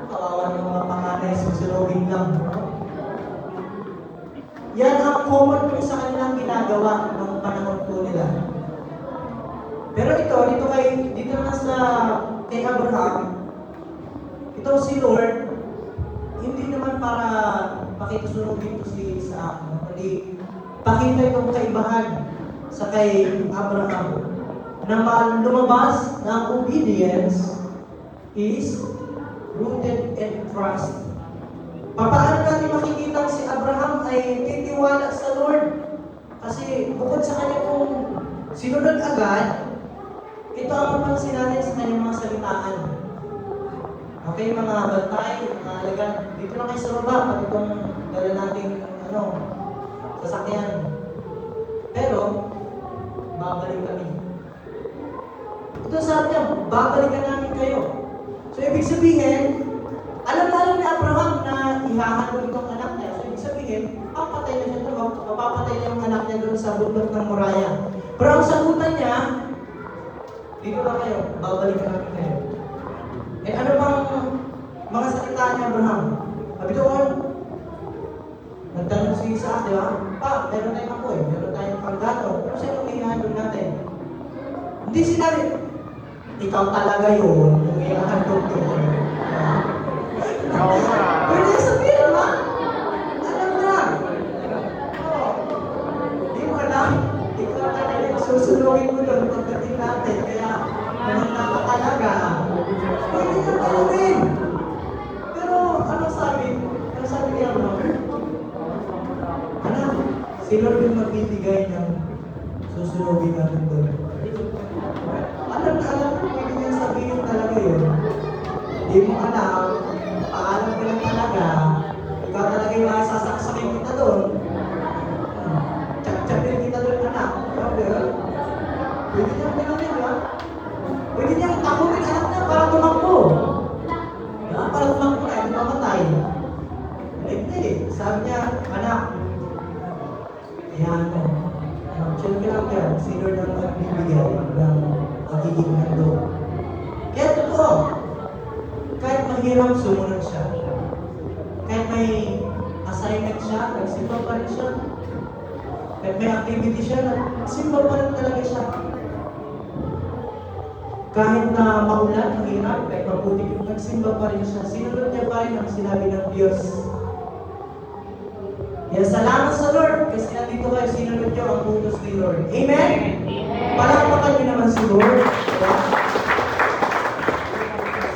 Kawawa ng mga panganay, susunogin lang. Yan ang common po sa kanilang ginagawa ng panahon po nila. Pero dito na sa kay Abraham, ito si Lord, hindi naman para pakitusunogin ito si Isaac, kundi pakita itong kaibahan sa kay Abraham na lumabas ng obedience is rooted in trust. Paano natin makikita si Abraham ay titiwala sa Lord? Kasi bukod sa kanya kung sinunod agad, ito ang mapansin natin sa kanyang mga salitaan. Okay, mga bantay, mga alagad, dito lang kayo sa baba, pag itong dala nating sasakyan. Pero, babalik kami. Ito sabi niya, babalikan namin kayo. So, ibig sabihin, alam ni Abraham na ihahandog itong anak niya. So, ibig sabihin, papatay na siya doon. Mapapatay niya yung anak niya doon sa bundok ng Moriah. Pero ang sagutan niya, dito lang kayo, babalikan namin kayo. Eh ano bang mga salita ni Abraham? Sabi doon, nagtanong si Isaac, di ba? Meron tayong apoy, meron tayong panggato. Pero sa'yo ihahandog natin? Hindi sinabi, ikaw talaga yun, kung ihahandog doon. Pwede sabihin, ba? Alam na. Di mo alam. Ikaw talaga susunogin mo doon pagdating natin. Kaya, kumanda ka talaga. Pwede ka talawin. Pero, ano sabi ni Abraham? Anak, si Lord yung magbibigay ng susunogin natin doon. Alam, pwede niyang sabihin talaga yun. Hindi mo alam, paalam ko lang talaga, ikaw talaga yung sasaksakin kita doon. Tsak-tsakin kita doon, anak. Pwede niyang pinanin, ha? Pwede niyang takutin anak niya para tumakbo. Para tumakbo na, hindi mamatay. Hindi. Sabi niya, anak, ayan mo. Chill ka lang yan. Si Lord ang magbibigay ng magiging handog. Kaya totoo, kahit mahirap, sumunod siya. Kahit may assignment siya, nagsimba pa rin siya. Kahit may activity siya, nagsimba pa rin talaga siya. Kahit na maulan, mahirap, kahit mabuti yung nagsimba pa rin siya. Sinunod niya pa rin ang sinabi ng Diyos. Kaya salamat sa Lord, kasi nandito kayo, sinunod niyo ang utos ni Lord. Amen? Palakpakan niyo naman si Lord.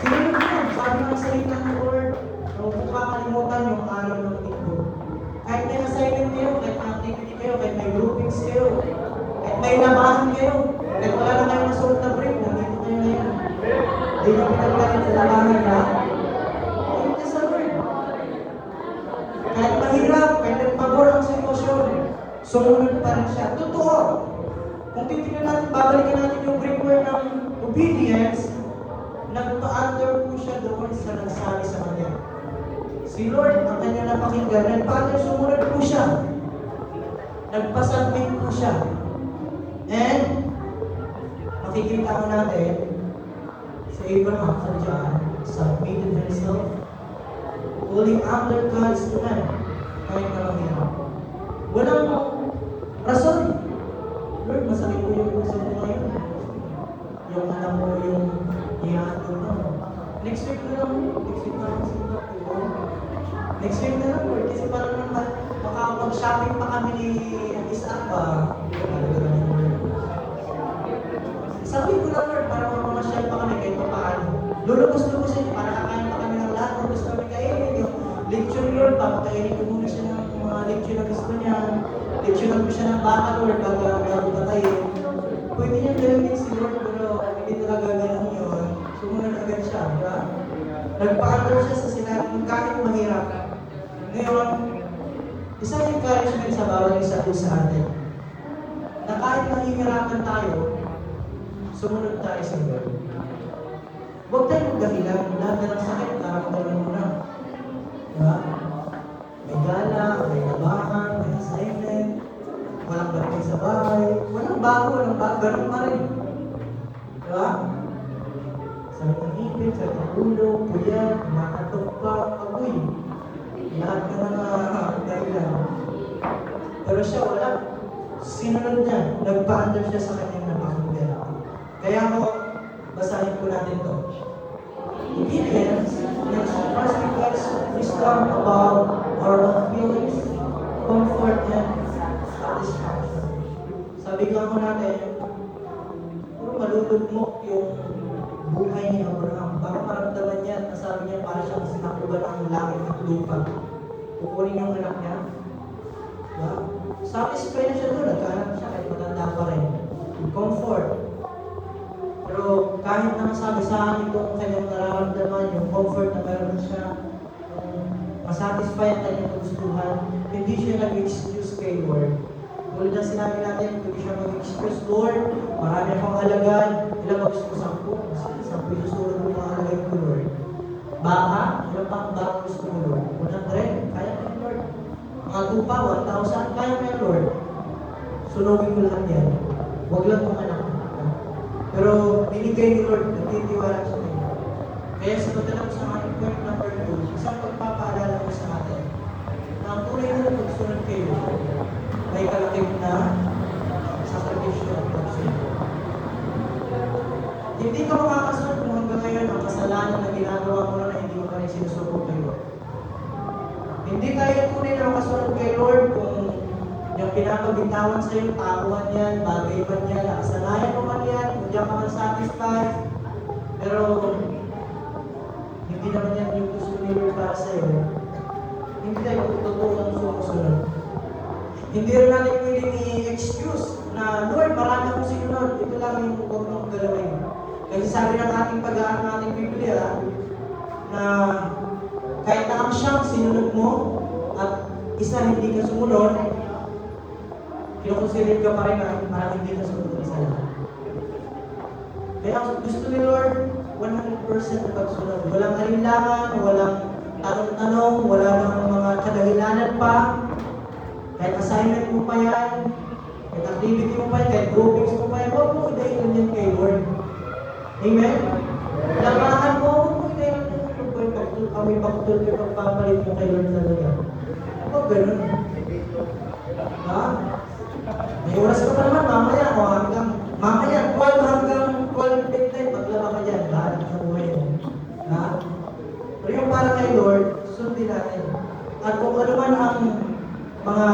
Sinunod niyo, sabi ng salita ng Lord, huwag mo kakalimutan yung araw ng linggo. Kahit may assignment kayo, kahit may activity kayo, kahit may groupings kayo, kahit may labahan kayo, kahit wala na kayo nasuot na break, nandito kayo ngayon. Hindi niyo pinagkalit sa labahan na, thank you sa Lord. Kahit mahirap, kahit nagpabor ang sitwasyon, sumunod pa rin siya. Totoo. Kung titignan natin, babalikan natin yung framework ng obedience, nagpa-under po siya doon sa nagsabi sa kanya. Si Lord, ang kanya napakinggan, nagpa-under, sumunod po siya. Nagpa-submit po siya. And, makikita ko natin, si Abraham sa John, submitted himself, fully under God's command, kahit na mahirap. Walang rason. Lord, masakit ko yung puso ko ngayon. Yung alam mo, yung ihahatid mo. Next week na lang. Next week na lang, Lord. Kasi parang makapag-shopping pa kami ni Isaac ba? lulubos-lubosin, para kakain pa kami ng lahat, kung gusto kami kainin, yung lechon Lord, papakainin ko muna siya ng mga lechon na gusto niya, lechonan ko siya ng baka Lord, bago patayin. Pwede niya gawin si Lord, pero hindi talaga ganun yun. Sumunod agad siya, di ba? Nagpa-under siya sa sinabi ng kahit mahirap. Ngayon, isang encouragement sa bawat isa po sa atin, na kahit nahihirapan tayo, sumunod tayo sa Lord. Huwag tayo magdahilan, lahat na ng sakit, nararamdaman mo na. Diba? May gala, may labahan, may assignment, walang barking sa bahay, walang bago, ganun pa rin. Diba? Sakit ng ipin, sakit ng ulo, puyat, nakatok pa, agoy. Lahat ka na dahilan. Pero siya wala. Sinunod niya, nagpa-under siya sa kanyang napakinggan. Kaya ako, basahin ko natin to. Obedience is first because wisdom about our own feelings, comfort, and satisfaction. Sabi nga ko natin, puro malulugmok yung buhay ni Abraham. Baka maramdaman niya, nasabi niya, para siyang sinakuban ang langit at lupa. Kukunin yung anak niya. Diba? Satisfied na siya doon, nagkahanap siya kahit matanda pa rin. Comfort. Pero kahit na masabi sa akin kung kanyang nararamdaman, yung comfort na meron siya, masatisfy ang kanyang kagustuhan, hindi siya nag-excuse kay Lord. Tulad na sinabi natin, hindi siya mag-excuse, Lord, marami akong halagan, ilang mag-excuse 10 yung susunod mo mga halagan ko, Lord. Baka, ilang pang baka gusto mo, Lord? 100, kaya mo, Lord. Mga tupa, 1,000, kaya mo, Lord. Sunugin mo lahat yan. Huwag lang kong anak. Pero binigay ni Lord, nagtitiwala siya na yun. Kaya sa pagdalang sa aking point number 2, isang pagpapaalala ko sa atin na ang tunay na pagsunod kayo may kalakip na sakripisyo at pagsunod. Hindi ka makakasunod kung hanggang ngayon ang kasalanan na ginagawa mo na hindi mo pa rin sinusuko kay Lord. Hindi tayo tunay na makasunod kay Lord kung yung pinapabitawan sa iyo, takuan yan, bagay man yan, nakasanayan mo man yan, kung diyan ka man satisfied. Pero, hindi naman yan yung gusto ni Lord para sa iyo. Hindi tayo tutulong sumusunod. Hindi rin natin pwedeng i-excuse na, Lord, marami akong sinunod, ito lang yung huwag mong galawin. Kasi sabi ng ating pag-aaral ng ating Biblia, na kahit na ang siyang sinunod mo, at isa hindi ka sumunod, kinukonsider ka pa rin na parang hindi ka sumunod isa lang. Kaya gusto ni Lord, 100% na pagsunod. Walang alinlangan, walang tanong-tanong, wala nang mga kadahilanan pa. Kahit assignment mo pa yan, kahit activity mo pa yan, kahit groupings mo pa yan, huwag mo idahilan yan kay Lord. Amen? Labahan mo, huwag mo idahilan yan. May pagtul ka pagpapalit mo kay Lord talaga. Huwag ganun. Ha? May oras ka pa naman, mamaya, o hanggang, mamaya, 12 hanggang 12 midnight, maglaba ka dyan, lahat sa buhay mo. Ha? Pero yung para kay Lord, sundin natin. At kung ano man ang mga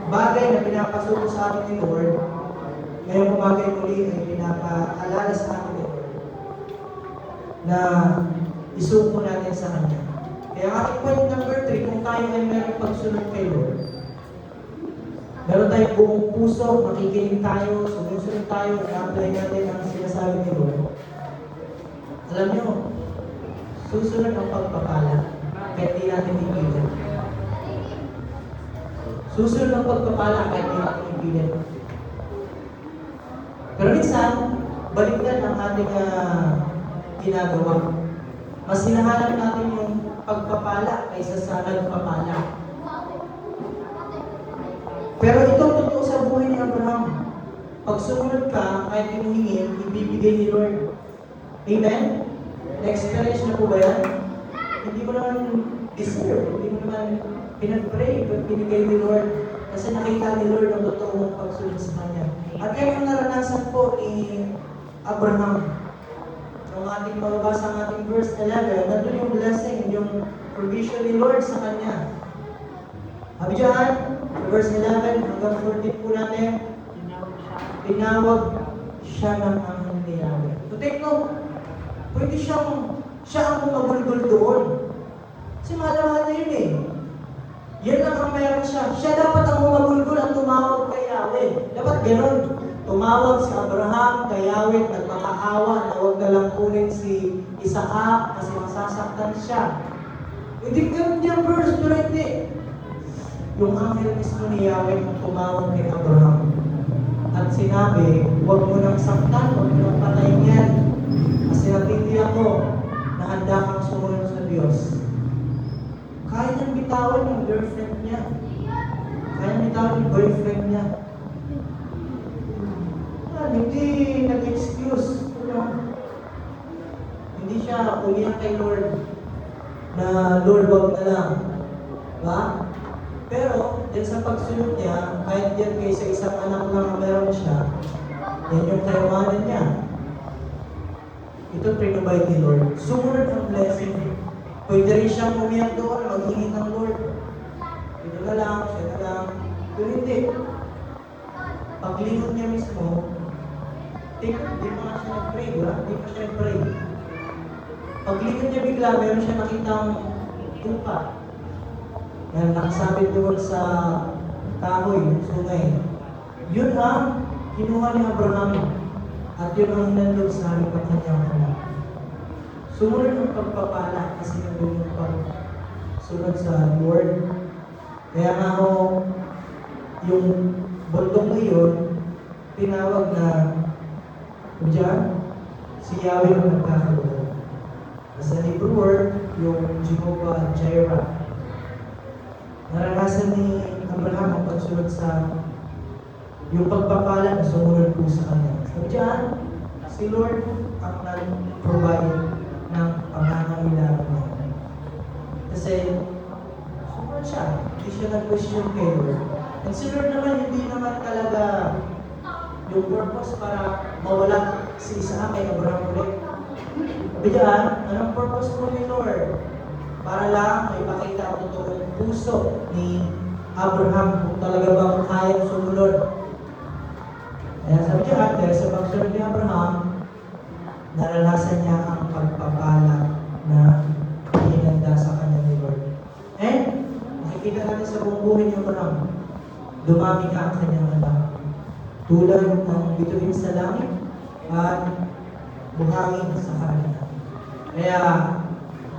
bagay na pinapasuko sa atin ni Lord, ngayong umagay muli ay pinapaalala sa atin ni Lord na isuko natin sa Kanya. Kaya ating point number 3, kung tayo ay meron pagsunod kay Lord, meron tayong buong puso, makikinig tayo, sumusunod tayo, i-apply natin ang sinasabi ni Lord. Alam nyo, susunod ang pagpapala, kahit di natin ipilit. Susunod ang pagpapala, kahit di natin ipilit. Pero minsan, baliktad ang ating ginagawa. Mas hinahanap natin yung pagpapala kaysa sa nagpapala. Pero ito totoo sa buhay ni Abraham. Pag sumunod ka, kahit hinuhingin, ibibigay ni Lord. Amen? Na-experience na po ba yan? Hindi mo naman deserve, hindi mo naman pinag-pray, but binigay ni Lord. Kasi nakita ni Lord ang totoong pagsunod sa Kanya. At yan ang naranasan po ni Abraham. Nung ating mababasa ang ating verse 11, nandun yung blessing, yung provision ni Lord sa Kanya. Sabi dyan, verse 11 hanggang 14 po natin, tinawag siya ng anghel ni Yahweh. So take note, pwede siyang siya ang bumagulgol doon. Kasi mahal na yun eh. Yan lang ang meron siya. Siya dapat ang bumagulgol at tumawag kay Yahweh. Dapat gano'n. Tumawag si Abraham kay Yahweh, nagpakaawa na huwag na lang kunin si Isaac kasi masasaktan siya. Hindi ganun yung verse, pero hindi. Yung anghel mismo ni Yahweh ang tumawag kay Abraham. At sinabi, huwag mo nang saktan, huwag mo nang patayin yan. Kasi natindi ako na handa kang sumunod sa Diyos. Kaya niyang bitawan yung girlfriend niya. Kaya niyang bitawan yung boyfriend niya. Hindi nag-excuse. Hindi siya umiyak kay Lord na Lord, wag na lang. Diba? Pero, din sa pagsunod niya, kahit yan kay sa isang anak lang ang meron siya, yan yung kayamanan niya. Ito pinubay ni Lord. Sumunod ang blessing. Pwede rin siyang umiyak doon, maghingi ng Lord. Ito na lang, siya na lang. Pero hindi. Paglingon niya mismo, di pa nga siya nag-pray, wala? Di pa siya nag-pray. Paglingon niya bigla, meron siya nakitang tupa. Yan, nakasabit doon sa kahoy, sungay. Yun ang kinuha ni Abraham. At yun ang hinandog sa harap ng kanyang anak. Sumunod ang pagpapala kasi nandun yung pagsunod sa Lord. Kaya nga ako, yung bundok na yun, tinawag na diyan, si Yahweh ang nagkakaroon. Sa Hebrew word, yung Jehovah Jireh. Naranasan ni Abraham ang pagsunod sa yung pagpapala na sumunod po sa kanya. So diyan, si Lord ang nag-provide ng pangangailangan niya. Kasi sumunod siya. Hindi siya nag-question kay Lord. And si Lord naman, hindi naman talaga yung purpose para mawala si Isaac kay Abraham ulit. Diyan, anong purpose po ni Lord? Para lang ipakita ang totoong puso ni Abraham kung talaga bang kayang sumunod. Kaya sabi diyan, dahil sa pagsunod ni Abraham, naranasan niya ang pagpapala na hinanda sa kanya ni Lord. And, nakikita natin sa buong buhay ni Abraham, dumami ka ang kanyang anak. Tulad ng bituin sa langit at buhangin sa kanila. Kaya,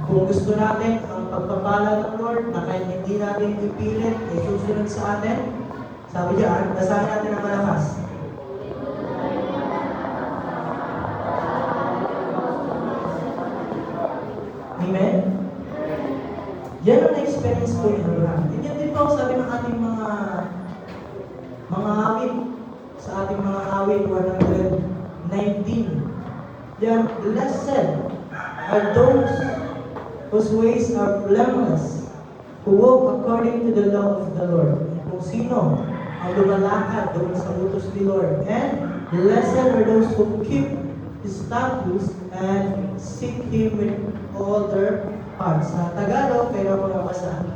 kung gusto natin ang pagpapala ng Lord na kahit hindi natin ipilit ay susunod sa atin, sabi diyan, basahin natin ang malakas. Amen? Yan ang experience ko ni Abraham. And yan din po sabi ng ating mga awit, sa ating mga awit 119. Yan, blessed are those whose ways are blameless, who walk according to the law of the Lord. Kung sino ang lumalakad doon sa utos ni Lord. And blessed are those who keep His statutes and seek Him with all their hearts. Sa Tagalog, kaya mo na basahin.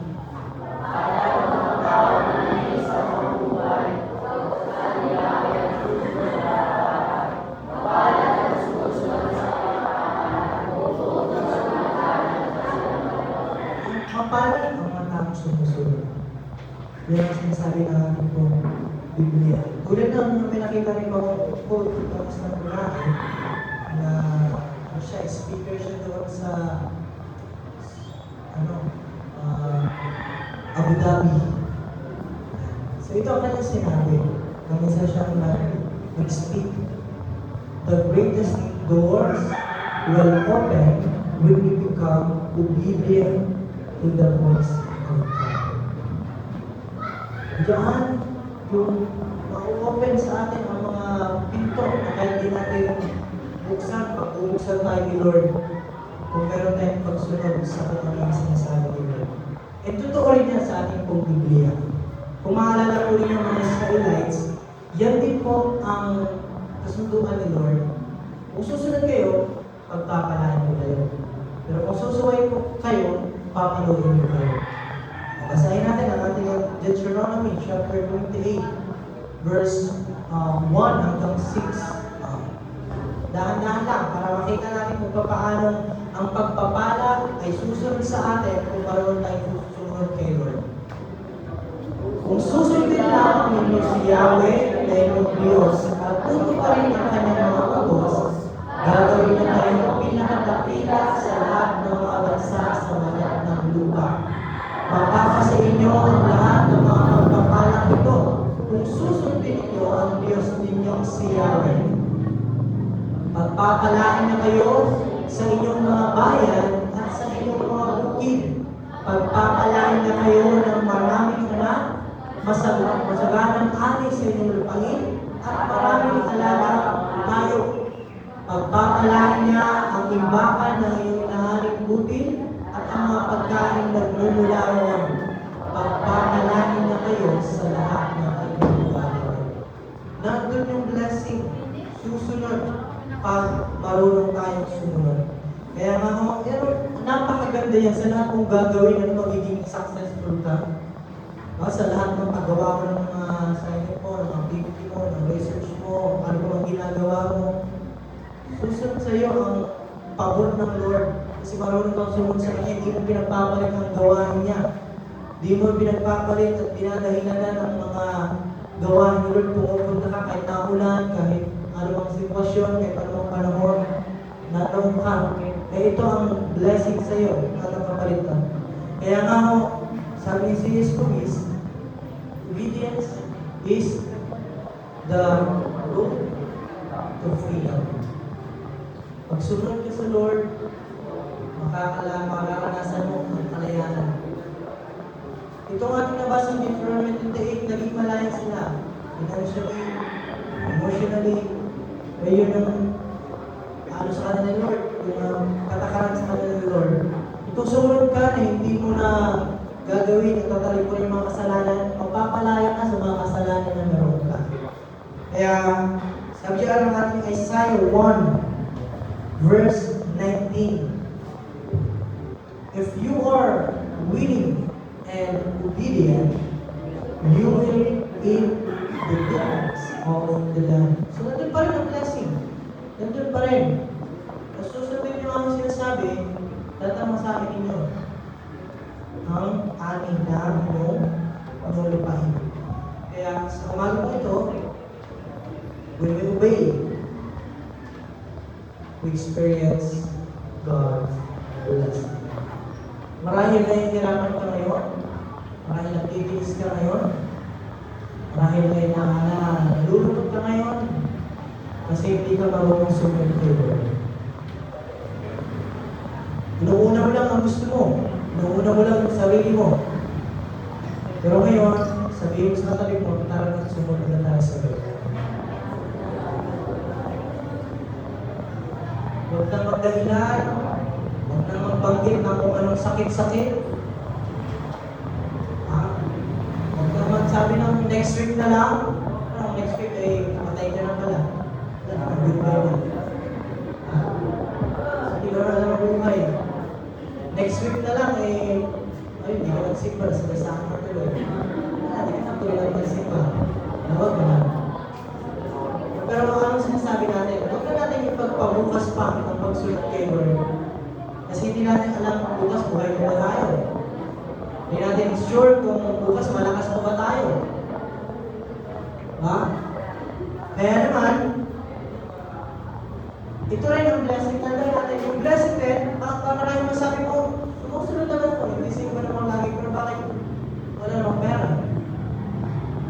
Mapalan ang mga taong sumusunod. Yan ang sinasabi ng ating pong Biblia. Tulad ng pinakita rin ko quote tapos ng Quran na siya, speaker siya doon sa Abu Dhabi. So ito ang kanyang sinabi. Namisa siyang nag-speak. The greatest doors will open when we become obedient to the voice of God. Diyan, yung ma-open sa atin ang mga pinto na kahit di natin buksan, pag-ubuksan tayo ni Lord kung meron tayong pagsunod sa kanyang sinasabi ni Lord. And totoo rin yan sa ating pong Biblia. Kung maalala po rin yung mga Israelites, yan din po ang kasunduan ni Lord. Kung susunod kayo, pagpapalaan niyo kayo. Pero kung susuway po kayo, papaluhin niyo kayo. Basahin natin ang ating Deuteronomy chapter 28, verse 1 hanggang 6. Dahan-dahan lang para Makita natin kung paano ang pagpapala ay susunod sa atin kung marunong tayong susunod kay Lord. Kung susundin lang ninyo si Yahweh na inyong Diyos at tutuparin ang kanyang mga utos, gagawin na tayo ang pinakadakila sa lahat ng mga bansa sa lahat ng lupa. Mapapa sa inyo ang lahat ng mga pagpapalang ito kung susundin ninyo ang Diyos ninyong si Yahweh. Pagpapalain na kayo sa inyong mga bayan at sa inyong mga bukid. Pagpapalain na kayo ng maraming anak, masaganang ani sa inyong lupangin, at maraming alaga tayo. Pagpapalain niya ang imbakan ng iyong inaharing butil at ang mga pagkain nagmumula roon. Pagpapalain niya kayo sa lahat ng inyong gagawin. Nandun yung blessing, susunod pag marunong tayong sumunod. Kaya nga ho, napakaganda yan sa lahat mong gagawin at magiging successful ka. Sa lahat ng paggawa mo ng mga assignment mo, ng activity mo, ng research mo, ano mo ang ginagawa mo, susunod sa iyo ang pabor ng Lord. Kasi marunong kang sumunod sa Kanya, hindi mo pinagpapalit ang gawain niya. Hindi mo pinagpapalit at dinadahilanan ng mga gawain ni Lord. Pumupunta ka kahit naulan, kahit anumang sitwasyon, kahit anumang panahon, nanong ka. Kaya ito ang blessing sa iyo at ang kapalitan. Kaya nga ho, sabi ni C.S. Lewis, obedience is the road to freedom. Pag sumunod ka sa Lord, makaranasan mo ang kalayanan. Ito nga nabasa ng Deuteronomy 28, naging malaya sila. Financially, emotionally, yun ang ano sa kanila ni Lord, yung katakaran sa kanila ni Lord. Kung sumunod ka na hindi mo na gagawin at tatalipon yung mga kasalanan, magpapalaya ka sa mga kasalanan na meron ka. Kaya, sabi siya ng ating Isaiah 1, verse 19. If you are willing and obedient, you will eat the goodness of the land. So, nandun pa rin ang blessing. Nandun pa rin. Mas susundin nyo ang sinasabi, tatama sa akin ninyo ang aning na inyong lupahin. Kaya sa umaga po ito, when we obey, we experience God's blessing. Marahil nahihirapan ka ngayon, marahil nagtitiis ka ngayon, marahil nalulungkot ka ngayon, kasi hindi ka marunong sumunod kay Lord. Inuuna mo lang ang gusto mo. Inuuna mo lang ang sarili mo. Pero ngayon, sabihin mo sa katabi mo, tara na sumunod na tayo sa Lord. Huwag kang magdahilan. Huwag kang magbanggit na kung anong sakit-sakit. Huwag kang magsabi ng next week na lang. Next week ay matay ka na pala. Goodbye na. Hindi ka na alam ang buhay. Next week na lang ay hindi ka magsimba. Sagasaan ka tuloy. Hindi ka tuloy na magsimba. Nawag mo na. Pero anong sinasabi natin? Huwag na natin ipagpabukas pa ang pagsunod kay Lord. Kasi hindi natin alam kung bukas buhay mo ba tayo. Hindi natin sure kung bukas malakas mo ba tayo. Ha? Kaya naman, ito rin ang blessing. Tanda natin, yung blessing din, maraming masabi mo, sumusunod naman po, hindi siya naman lagi, pero bakit wala namang pera?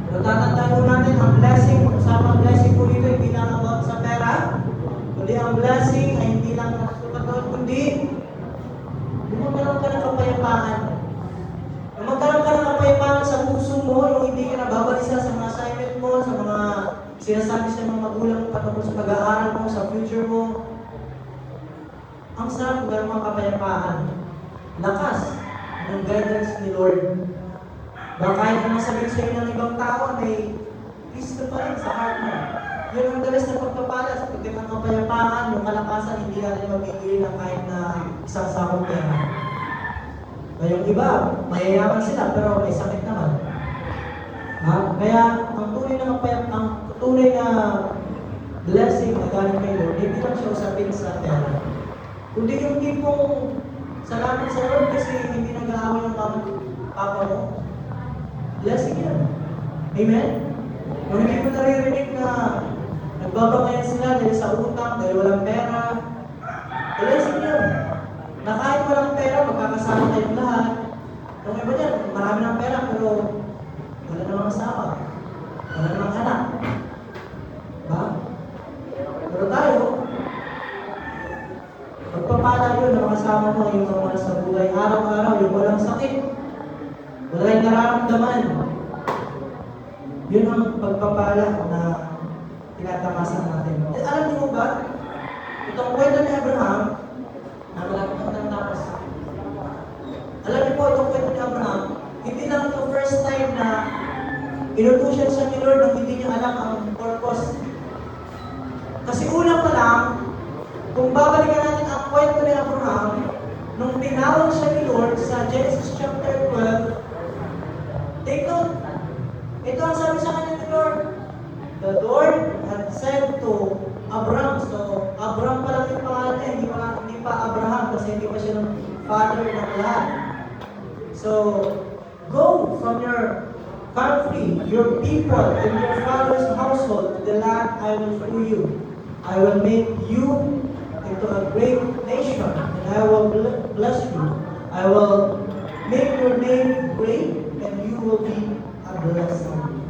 Pero tatandaan po natin, ang blessing, usapang blessing po dito, hindi lang about sa pera, kundi ang blessing ay hindi lang nakasukat, kundi yung magkaroon ka ng kapayapaan. Yung magkaroon ka ng kapayapaan sa puso mo, yung hindi ka nababalisa sa mga assignment mo, sa mga sinasabi sa mga magulang mo patungkol sa pag-aaral mo, sa future mo. Ang sarap ng mga kapayapaan. Lakas ng guidance ni Lord. Baka kahit naman sabihin sa'yo ng ibang tao, may peace ka pa rin sa heart mo. Yun ang dalas na pagpapala sa pagdating ng kapayapaan, yung kalakasan, hindi natin magigilin ng kahit na isang sakong pera. Ngayong iba, mayayaman sila, pero may sakit naman. Kaya ang tunay na blessing na galing kay Lord, hindi lang siya usapin sa pera. Kundi yung tipong salamat sa Lord kasi hindi nag-aaway ng papa mo. Blessing yan. Amen? Kung hindi mo naririnig na nagbabangayan sila dahil sa utang, dahil walang pera, blessing yan. Na kahit walang pera, magkakasama kayong lahat. Yung iba dyan, marami ng pera pero wala namang asawa. Wala namang anak. Ba? Pero tayo, magpapala yun na makasama mo yung mga sa buhay araw-araw, yung walang sakit, wala yung nararamdaman. Yun ang pagpapala na tinatamasan natin. Alam niyo ba, itong kwento ni Abraham, na malapit ang tapos. Alam niyo po, itong kwento ni Abraham, hindi lang ito first time na inutusan siya ni Lord nang hindi niya alam ang purpose. Kasi una pa lang, kung babalikan natin ang kwento ni Abraham, nung tinawag siya ni Lord sa Genesis chapter 12, take note, ito ang sabi sa kanya ni Lord. The Lord had said to Abraham, so Abraham pa lang yung pangalan niya, hindi pa Abraham kasi hindi pa siya ng father ng lahat. So, go from your country, your people, and your father's household to the land I will show you. I will make you into a great nation, and I will bless you. I will make your name great, and you will be a blessing.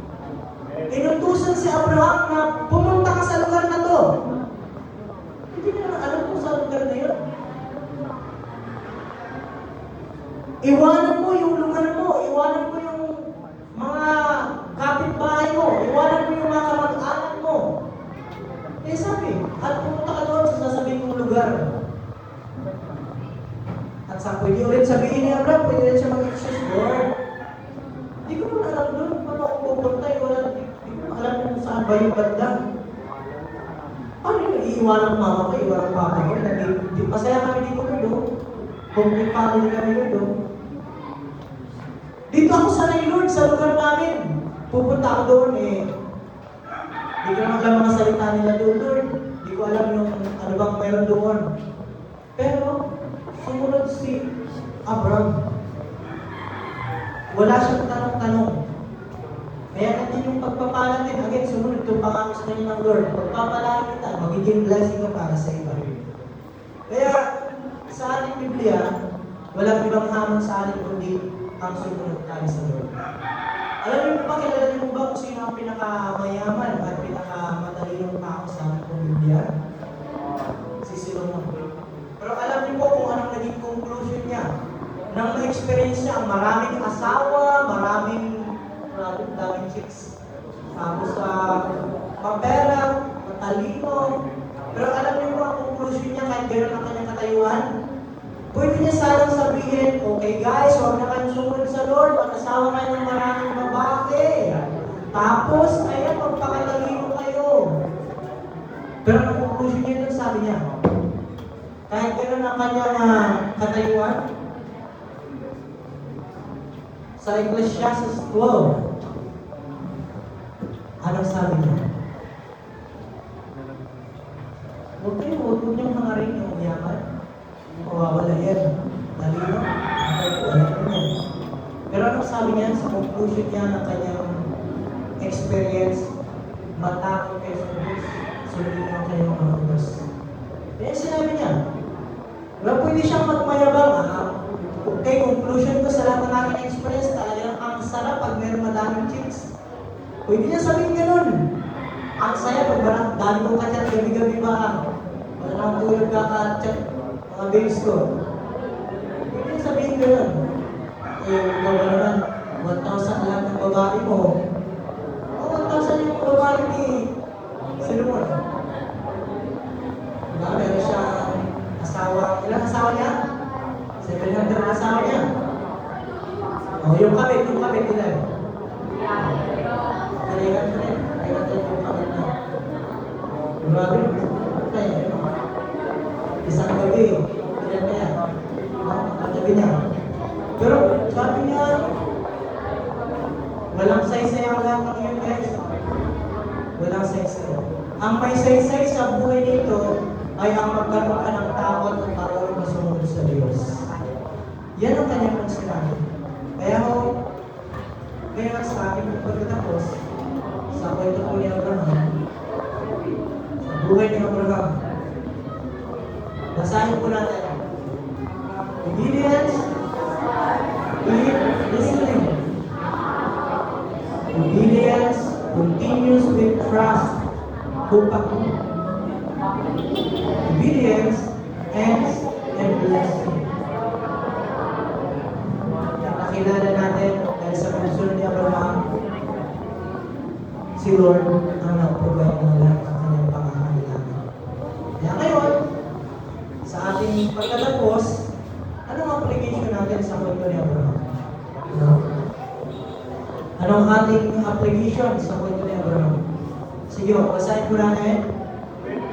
Inutusan si Abraham na pumunta ka sa lugar na to. Hindi na alam kung sa lugar na yun. Iwanan mo yung lugar mo, iwanan mo yung mga kapitbahay mo, iwanan mo yung mga kamag-anak mo. Eh sabi, at pumunta ka doon sa sasabihin mong lugar. At sa pwede ulit sabihin ni Abraham, pwede ulit siya mag-excuse, Lord. Hindi ko naman alam doon, paano ako pupunta, hindi ko alam kung saan ba yung banda. Paano yun? Iiwanan ng mama ko, iiwanan ng papa ko, masaya kami dito doon. Kung may family kami doon. Dito ako sanay, Lord, sa lugar namin. Pupunta ako doon hindi ko naman alam mga salita nila doon, Lord. Hindi ko alam yung ano bang mayroon doon. Pero, sumunod si Abraham. Wala siyang tanong-tanong. Kaya natin yung pagpapala din, again, sumunod itong pangako sa kanya ng Lord. Pagpapala kita, magiging blessing ka para sa iba. Kaya, sa ating Biblia, walang ibang hamon sa atin kundi ang sumunod tayo sa Lord. Alam niyo ba, kilala niyo ba kung sino ang pinakamayaman at pinakamatalino tao sa ating Biblia? Si Solomon. Pero alam niyo po kung anong naging conclusion niya nang ma-experience niya ang maraming asawa, maraming daming chicks. Tapos mapera, matalino. Pero alam niyo po ang conclusion niya kahit gano'n ang kanyang katayuan? Pwede niya sanang sabihin, okay guys, huwag na kayong sumunod sa Lord, mag-asawa kayo ng maraming babae. Tapos, ayan, magpakatalino kayo. Pero ang conclusion niya ito, sabi niya, kahit gano'n ang kanyang katayuan, sa Ecclesiastes 12, anong sabi niya? Huwag niyong hangarin yung yaman. Mawawala yan. Dali na. Wala yan. Pero anong sabi niya sa conclusion niya ng kanyang experience, matakot kayo sa Diyos, sundin mo kayo mga Diyos. Kaya sinabi niya, wala pwede siyang magmayabang. Okay, conclusion ko sa lahat ng aking experience, talagang ang sarap pag meron madaming chicks. Pwede niya sabihin ganun. Ang saya pag dami kong kachat gabi-gabi ba? Wala nang tulog ka-chat mga babes ko. Pwede niya sabihin ganun. Ikaw ba naman, 1,000 lahat ng babae mo. 1,000 yung babae ni Solomon. Diba, meron siya asawa. Ilang asawa niya? 700 na asawa niya. Yung kabit ilan? Kalikan ko rin. Kalikan yung kabit na. Grabe. Kaya, isang gabi, ilan kaya? Ang gabi niya. Pero, sabi niya, walang saysay ang lahat ng yun, guys. Walang saysay. Ang may saysay sa buhay nito ay ang magkaroon ka ng takot at marunong ka sumunod sa Diyos. Yan ang kanyang pong sinabi. Kaya nga sa akin kung pagkatapos, sa kwento po ni Abraham, sa buhay ni Abraham, basahin po natin. Obedience with listening. Obedience continues with trust. Obedience ends in blessing. Nakilala natin dahil sa pagsunod ni Abraham, si Lord ang nag-provide ng lahat ng kanyang pangangailangan. Kaya ngayon, sa ating pagkatapos, anong application natin sa kwento ni Abraham? Anong ating application sa kwento ni Abraham? Sige, basahin ko natin.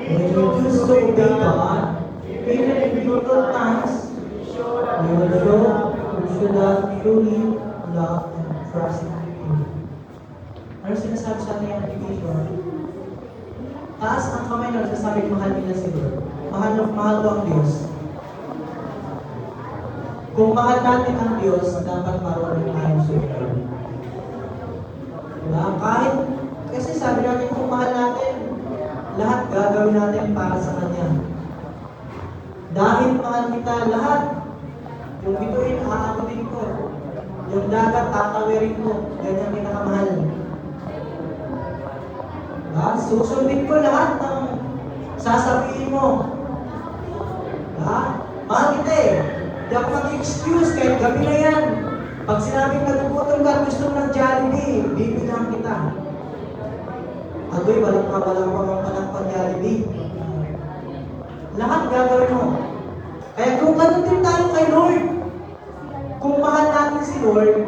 When you choose to obey God, even in difficult times, you will show you should truly love and trust Him. Ano sinasabi sa ating application? Taas ang kamay na nagsasabi mahal nila si Lord. Mahal ko ang Diyos. Kung mahal natin ang Diyos, dapat marunong tayong sumunod. Diba? Kahit, kasi sabi natin kung mahal natin, lahat gagawin natin para sa Kanya. Dahil mahal kita, lahat, yung bituin, aakutin ko. Yung dagat, tatawirin ko. Ganyan pinakamahal. Diba? Susundin ko lahat ng sasabihin mo. Diba? Mahal kita eh. Di ako mag-excuse kahit gabi na yan. Pag sinabing nagugutom ka, gusto mo ng Jollibee, bibilang kita. Agoy, walang pang Jollibee. Lahat gagawin mo. Kaya kung ganun din tayo kay Lord, kung mahal natin si Lord,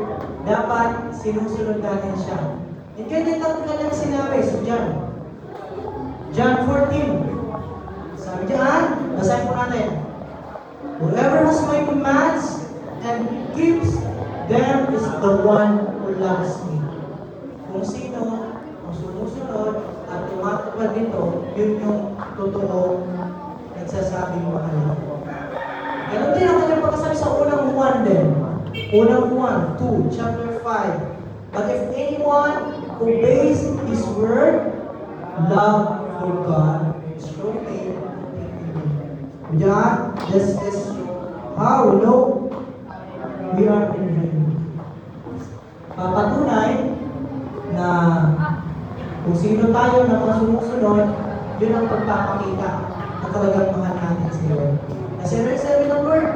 dapat sinusunod natin siya. And ganyan ang kanyang sinabi sa John 14. Sabi diyan, basahin po natin. Whoever has my commands and keeps them is the one who loves me. Kung sino ang sumusunod at tumatupad nito, yun yung totoo nagsasabing mahal ako. Ganun din ang kanyang pagkasabi sa unang Juan din. Unang Juan 2, chapter 5. But if anyone obeys His word, love for God is truly in Him. Yeah, this is how we know we are in Him. Papatunay na kung sino tayo na mga sumusunod, yun ang pagpapakita na talagang mahal natin si Lord. Kasi sabi ng Lord,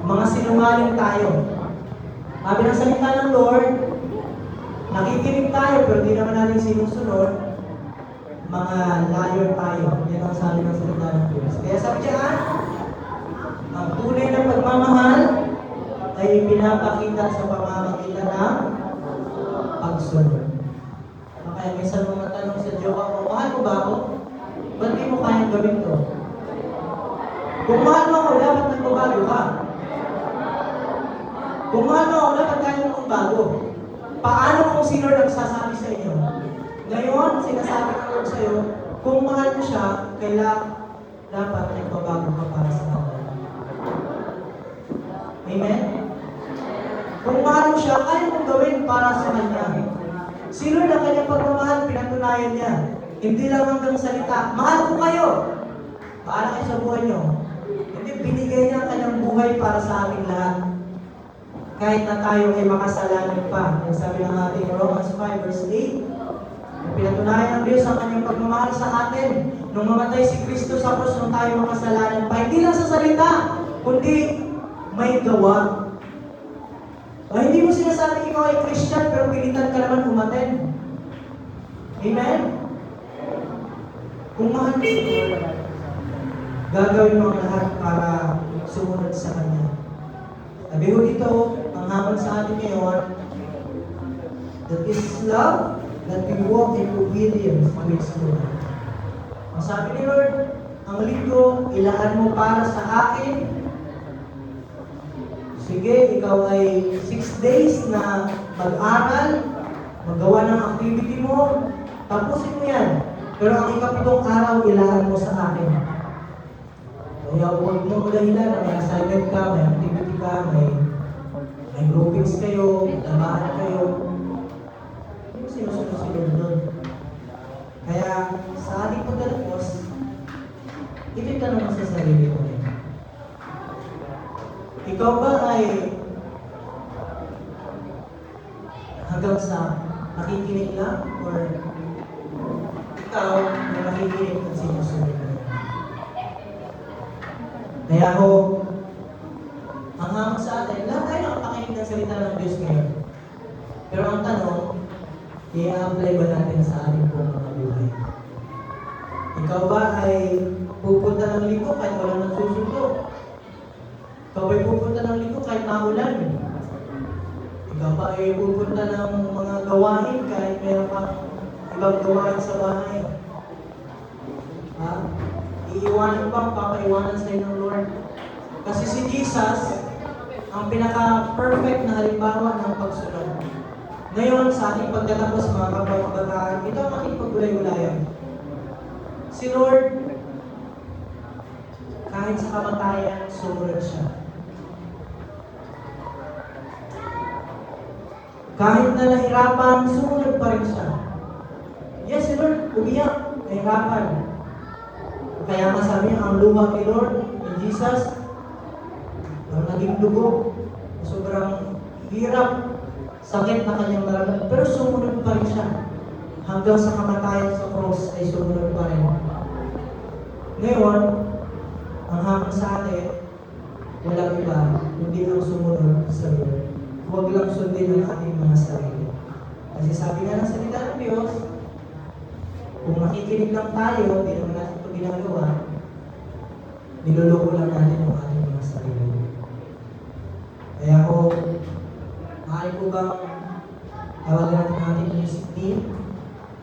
mga sinungaling tayo. Sabi ng salita ng Lord, nakikinig tayo pero di naman natin sinusunod, mga liar tayo. Yan ang sabi ng salita ng Diyos. Kaya sabi diyan, ang tunay ng pagmamahal ay pinapakita sa pamamagitan ng pagsunod. Kaya minsan mga tanong sa jowa ko, mahal mo ba ako? Ba't di mo kayang gawin to? Kung mahal mo ako, dapat nagbabago ka. Kung mahal mo ako, dapat kaya mo magbago. Paano kung sino nagsasabi sa inyo? Ngayon, sinasabi ng Lord sa'yo, kung mahal mo siya, kailangan dapat nagbabago ka para sa Kanya. Amen? Kung mahal mo siya, kaya mong gawin para sa Kanya. Si Lord ang kanyang pagmamahal, pinatunayan niya. Hindi lang hanggang salita, mahal ko kayo. Paano kayo sa buhay niyo? Hindi, binigay niya ang kanyang buhay para sa ating lahat. Kahit na tayo ay makasalanan pa. Yung sabi ng ating Romans 5 verse 8, pinatunayan ng Diyos ang kanyang pagmamahal sa atin. Nung mamatay si Kristo sa krus, nung tayo makasalanan pa. Hindi lang sa salita, kundi may gawa. Hindi mo sinasabing ikaw ay Christian, pero pilitan ka naman umaten. Amen? Kung mahal mo si Lord, gagawin mo ang lahat para sumunod sa Kanya. Sabi ko dito, ang hamon sa atin ngayon, that is love, that we walk in obedience to His Lord. Ang sabi ni Lord, ang linggo, ilaan mo para sa akin. Sige, ikaw ay 6 days na mag-aral, magawa ng activity mo, tapusin mo yan. Pero ang ikapitong araw, ilaan mo sa akin. Kaya huwag mo dahilan na may assignment ka, may activity ka, may groupings kayo, may tamaan kayo. Hindi mo sinusunod doon. Kaya sa ating pagtatapos, ito'y tanong mo sa sarili mo. Ikaw ba ay hanggang sa nakikinig lang or ikaw na nakikinig at sinusunod mo? Kaya ako, ang hamon sa atin, lahat tayo nakapakinig ng salita ng Diyos ngayon. Pero ang tanong, i-apply ba natin sa ating pong mga buhay? Ikaw ba ay pupunta ng linggo kahit walang nagsusundo? Ikaw ba ay pupunta ng linggo kahit maulan? Ikaw ba ay pupunta ng mga gawain kahit meron kang ibang gawain sa bahay? Ha? Iiwanan ba, papaiwanan sa inyo ng Lord? Kasi si Jesus, ang pinaka-perfect na halimbawa ng pagsunod. Ngayon, sa ating pagtatapos mga kabataan, ito ang ating paggulay-gulayan. Si Lord, kahit sa kamatayan, sumunod siya. Kahit na nahirapan, sumunod pa rin siya. Yes, si Lord, umiyak, nahirapan. Kaya nga sabi niya, ang luha ni Lord, ni Jesus, ang naging dugo, sobrang hirap, sakit na kanyang nararamdaman, pero sumunod pa rin siya. Hanggang sa kamatayan sa cross ay sumunod pa rin. Ngayon, ang hamon sa atin, walang iba, hindi ang sumunod sa Lord. Huwag lang sundin ang ating mga sarili. Kasi sabi nga ng salita ng Diyos, kung makikinig lang tayo, hindi naman natin ito ginagawa, niloloko lang natin ang ating mga sarili. Kaya ako, maaari ko bang tawagan natin ang ating music team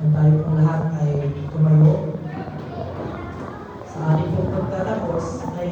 na tayo pong lahat ay tumayo sa ating pong pagtatapos ay